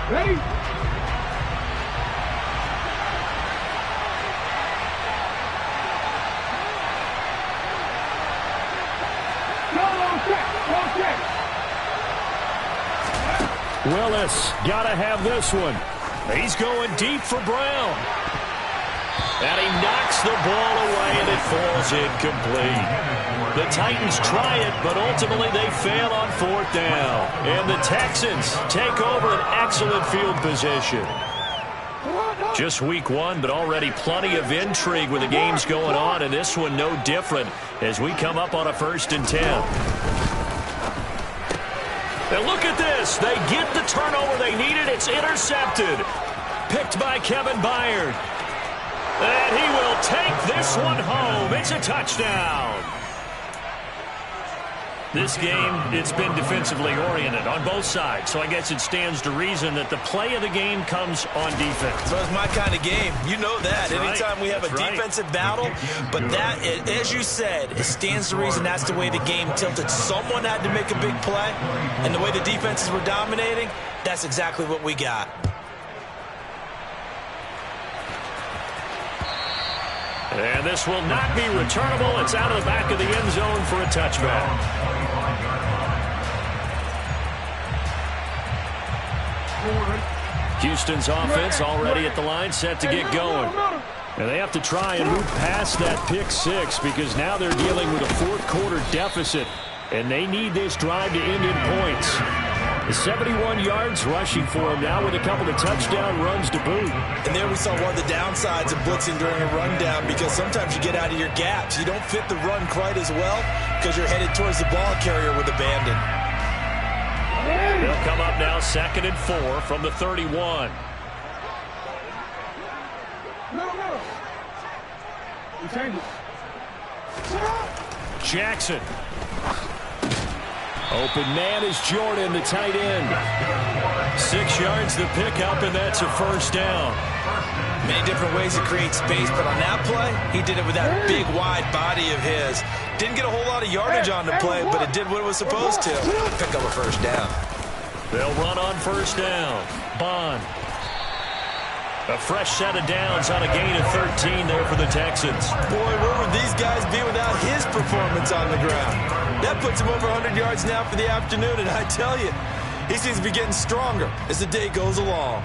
Ready? Willis got to have this one. He's going deep for Brown. And he knocks the ball away, and it falls incomplete. The Titans try it, but ultimately they fail on 4th down. And the Texans take over an excellent field position. Just week 1, but already plenty of intrigue with the games going on, and this one no different as we come up on a 1st and 10. And look at this. They get the turnover they needed. It's intercepted. Picked by Kevin Byard. And he will take this one home. It's a touchdown. This game, it's been defensively oriented on both sides, so I guess it stands to reason that the play of the game comes on defense. So it's my kind of game. You know that. Anytime we have a defensive battle, but that, as you said, it stands to reason that's the way the game tilted. Someone had to make a big play, and the way the defenses were dominating, that's exactly what we got. And this will not be returnable. It's out of the back of the end zone for a touchback. Houston's offense already at the line, set to get going. And they have to try and move past that pick 6 because now they're dealing with a 4th quarter deficit. And they need this drive to end in points. 71 yards rushing for him now with a couple of touchdown runs to boot. And there we saw one of the downsides of blitzing during a rundown, because sometimes you get out of your gaps. You don't fit the run quite as well because you're headed towards the ball carrier with abandon. They'll come up now 2nd and 4 from the 31. No. You change it. Jackson. Open man is Jordan, the tight end. 6 yards the pickup, and that's a first down. Many different ways to create space, but on that play, he did it with that big, wide body of his. Didn't get a whole lot of yardage on the play, but it did what it was supposed to. Pick up a first down. They'll run on first down. Bond. A fresh set of downs on a gain of 13 there for the Texans. Boy, where would these guys be without his performance on the ground? That puts him over 100 yards now for the afternoon, and I tell you, he seems to be getting stronger as the day goes along.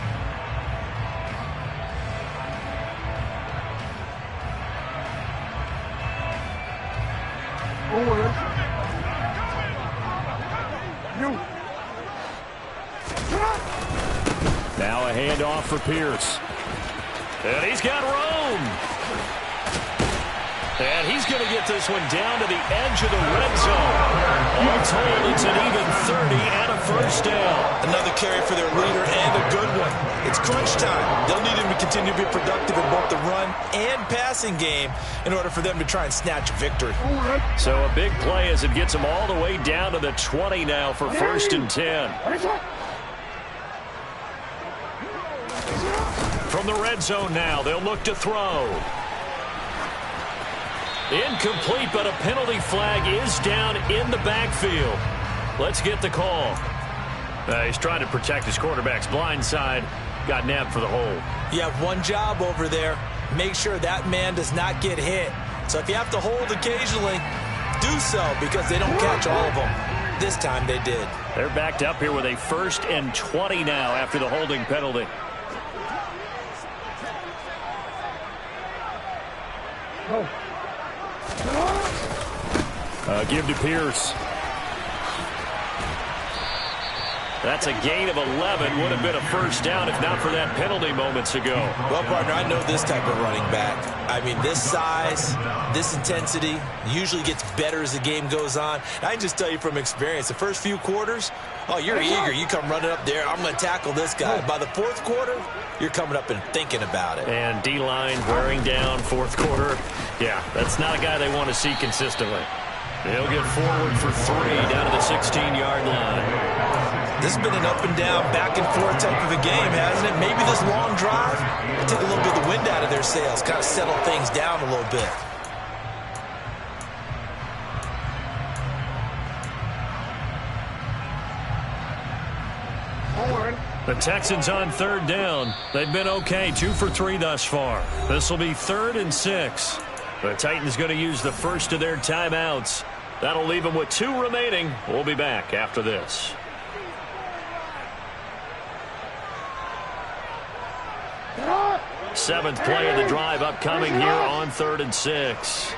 Now a handoff for Pierce. And he's got room. And he's going to get this one down to the edge of the red zone. All told, it's an even 30 and a first down. Another carry for their leader and a good one. It's crunch time. They'll need him to continue to be productive in both the run and passing game in order for them to try and snatch a victory. So a big play as it gets them all the way down to the 20 now for 1st and 10. From the red zone now, they'll look to throw. Incomplete, but a penalty flag is down in the backfield. Let's get the call. He's trying to protect his quarterback's blind side. Got nabbed for the hold. You have one job over there. Make sure that man does not get hit. So if you have to hold occasionally, do so, because they don't catch all of them. This time they did. They're backed up here with a 1st and 20 now after the holding penalty. Give to Pierce. That's a gain of 11. Would have been a first down if not for that penalty moments ago. Well, partner, I know this type of running back. I mean, this size, this intensity usually gets better as the game goes on. I can just tell you from experience, the first few quarters, oh, you're eager. You come running up there, I'm going to tackle this guy. By the 4th quarter, you're coming up and thinking about it. And D-line wearing down 4th quarter. Yeah, that's not a guy they want to see consistently. He'll get forward for 3 down to the 16-yard line. This has been an up and down, back and forth type of a game, hasn't it? Maybe this long drive will take a little bit of the wind out of their sails, kind of settle things down a little bit. The Texans on 3rd down. They've been okay, 2 for 3 thus far. This will be 3rd and 6. The Titans going to use the first of their timeouts. That'll leave them with 2 remaining. We'll be back after this. Seventh play of the drive upcoming here on 3rd and 6.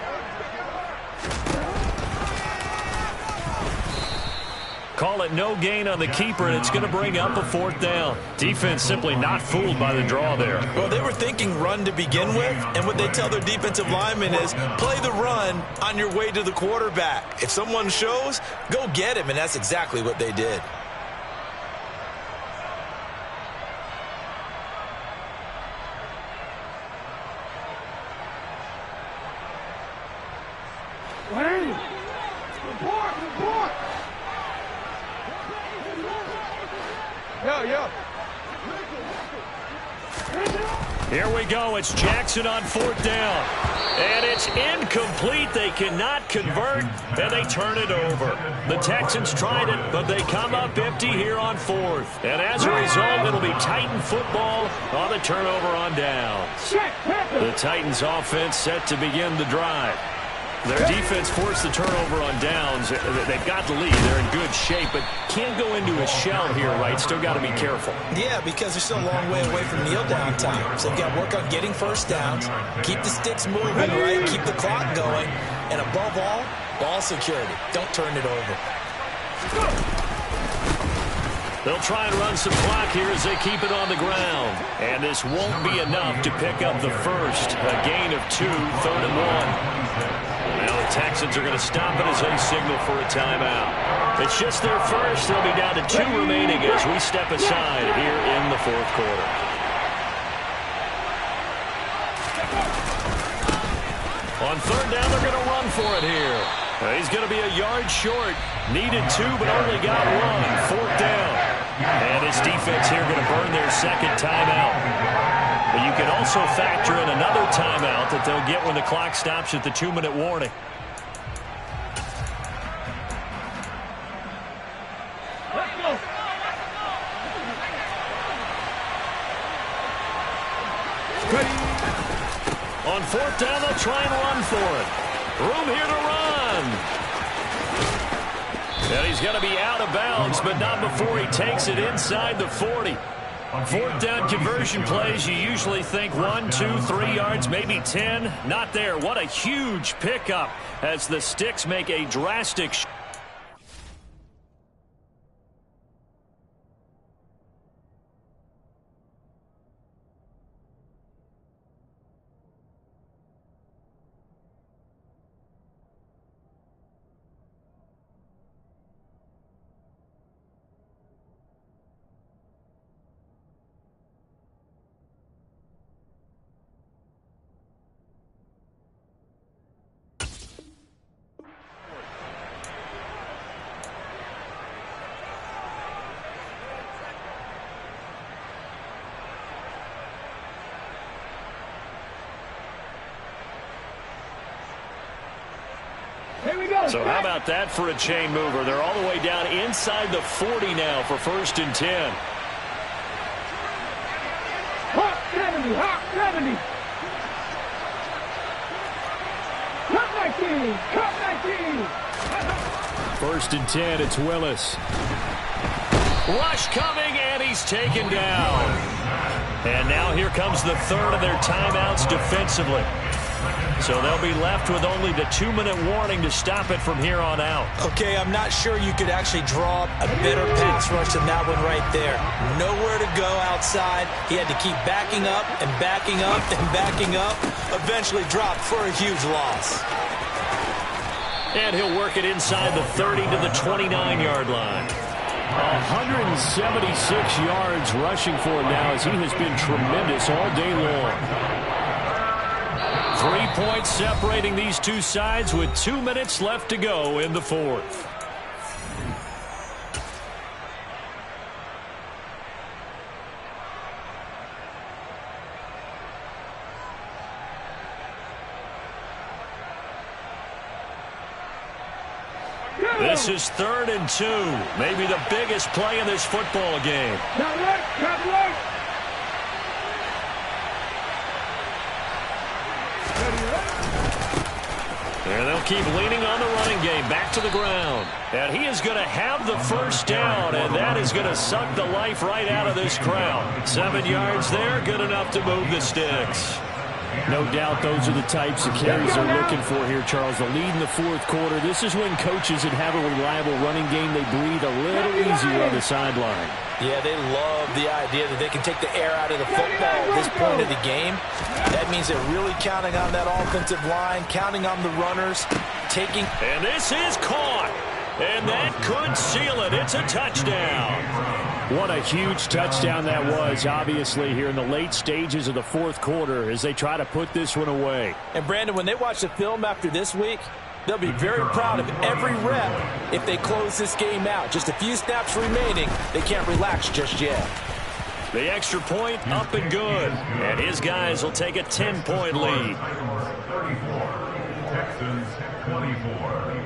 Call it no gain on the keeper, and it's going to bring up a 4th down. Defense simply not fooled by the draw there. Well, they were thinking run to begin with, and what they tell their defensive linemen is play the run on your way to the quarterback. If someone shows, go get him, and that's exactly what they did. Here we go. It's Jackson on 4th down. And it's incomplete. They cannot convert, and they turn it over. The Texans tried it, but they come up empty here on 4th. And as a result, it'll be Titan football on the turnover on downs. The Titans offense set to begin the drive. Their defense forced the turnover on downs. They've got the lead. They're in good shape, but can't go into a shell here, right? Still got to be careful. Yeah, because they're still a long way away from kneel down time. So they've got to work on getting first downs, keep the sticks moving, right? Keep the clock going. And above all, ball security. Don't turn it over. They'll try and run some clock here as they keep it on the ground. And this won't be enough to pick up the first. A gain of 2, 3rd and 1. Now the Texans are going to stop it as they signal for a timeout. It's just their first. They'll be down to 2 remaining as we step aside here in the 4th quarter. On 3rd down, they're going to run for it here. He's going to be a yard short. Needed 2, but only got 1. 4th down. And his defense here going to burn their second timeout. But you can also factor in another timeout that they'll get when the clock stops at the 2-minute warning. Let's go. On 4th down, they'll try and run for it. Room here to run. And he's going to be out of bounds, but not before he takes it inside the 40. 4th down conversion plays, you usually think 1, 2, 3 yards, maybe 10. Not there. What a huge pickup as the Sticks make a drastic shift. Here we go. So how about that for a chain mover? They're all the way down inside the 40 now for 1st and 10. Hot 70, hot 70. Cut 19, cut 19. 1st and 10, it's Willis. Rush coming, and he's taken down. And now here comes the 3rd of their timeouts defensively. So they'll be left with only the 2-minute warning to stop it from here on out. Okay, I'm not sure you could actually draw a better pass rush than that one right there. Nowhere to go outside. He had to keep backing up and backing up and backing up. Eventually dropped for a huge loss. And he'll work it inside the 30 to the 29-yard line. 176 yards rushing for him now as he has been tremendous all day long. 3 points separating these two sides with 2 minutes left to go in the 4th. This is 3rd and 2. Maybe the biggest play in this football game. Cut right, cut right. And they'll keep leaning on the running game. Back to the ground. And he is going to have the 1st down, and that is going to suck the life right out of this crowd. 7 yards there, good enough to move the Sticks. No doubt those are the types of carries they're looking for here, Charles. The lead in the 4th quarter. This is when coaches that have a reliable running game, they breathe a little easier on the sideline. Yeah, they love the idea that they can take the air out of the football at this point of the game. That means they're really counting on that offensive line, counting on the runners, taking... And this is caught. And that could seal it. It's a touchdown. What a huge touchdown that was, obviously, here in the late stages of the 4th quarter as they try to put this one away. And, Brandon, when they watch the film after this week, they'll be very proud of every rep if they close this game out. Just a few snaps remaining. They can't relax just yet. The extra point up and good. And his guys will take a 10-point lead. 34, Texans 24.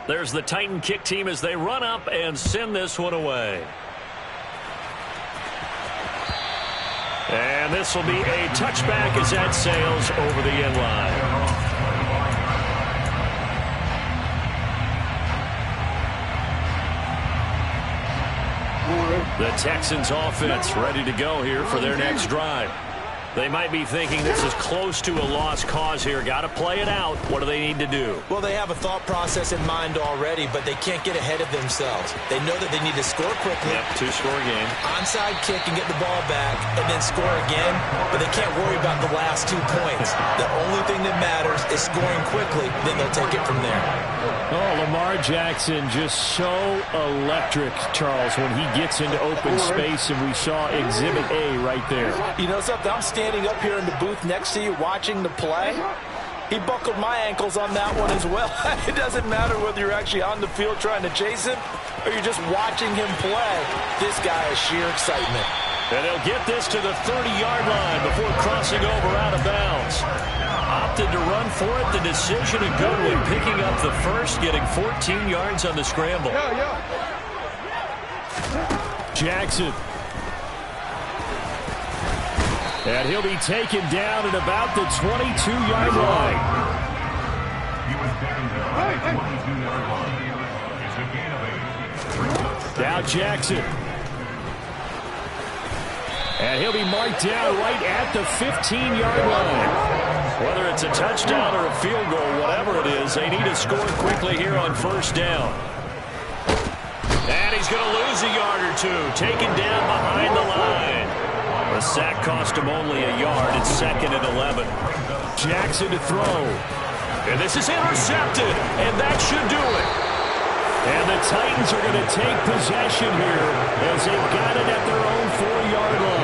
There's the Titan kick team as they run up and send this one away. And this will be a touchback as that sails over the end line. The Texans offense ready to go here for their next drive. They might be thinking this is close to a lost cause here. Got to play it out. What do they need to do? Well, they have a thought process in mind already, but they can't get ahead of themselves. They know that they need to score quickly. Yep, two-score game. Onside kick and get the ball back and then score again, but they can't worry about the last 2 points. The only thing that matters is scoring quickly, then they'll take it from there. Oh, Lamar Jackson just so electric, Charles, when he gets into open space, and we saw Exhibit A right there. You know something? I'm standing up here in the booth next to you watching the play. He buckled my ankles on that one as well. It doesn't matter whether you're actually on the field trying to chase him or you're just watching him play. This guy is sheer excitement. And they'll get this to the 30-yard line before crossing over out of bounds. Opted to run for it. The decision a good one. Picking up the first, getting 14 yards on the scramble. Jackson. And he'll be taken down at about the 22-yard line. He was taken down at the 22-yard line. It's a gain of 8. Now Jackson. And he'll be marked down right at the 15-yard line. Whether it's a touchdown or a field goal, whatever it is, they need to score quickly here on first down. And he's going to lose a yard or two, taken down behind the line. The sack cost him only a yard. It's 2nd and 11. Jackson to throw. And this is intercepted, and that should do it. And the Titans are going to take possession here as they've got it at their own 4-yard line.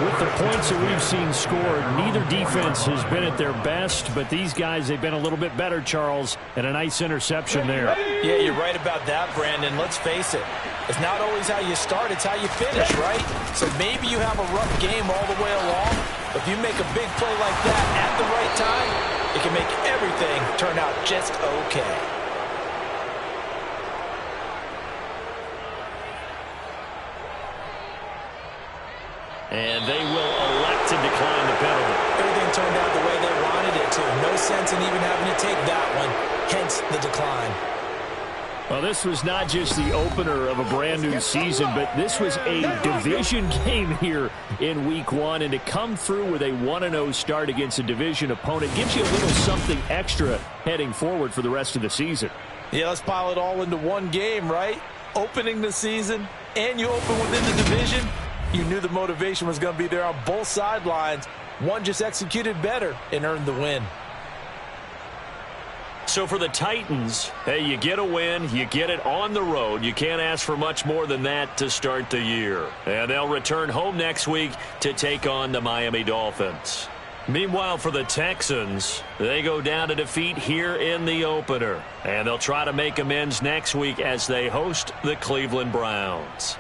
With the points that we've seen scored, neither defense has been at their best, but these guys, they've been a little bit better, Charles, and a nice interception there. Yeah, you're right about that, Brandon. Let's face it. It's not always how you start, it's how you finish, right? So maybe you have a rough game all the way along, but if you make a big play like that at the right time, it can make everything turn out just okay. And they will elect to decline the penalty. Everything turned out the way they wanted it to. No sense in even having to take that one, hence the decline. Well, this was not just the opener of a brand new season, but this was a division game here in Week 1. And to come through with a 1-0 start against a division opponent gives you a little something extra heading forward for the rest of the season. Yeah, let's pile it all into one game, right? Opening the season, and you open within the division. You knew the motivation was going to be there on both sidelines. One just executed better and earned the win. So for the Titans, hey, you get a win, you get it on the road. You can't ask for much more than that to start the year. And they'll return home next week to take on the Miami Dolphins. Meanwhile, for the Texans, they go down to defeat here in the opener. And they'll try to make amends next week as they host the Cleveland Browns.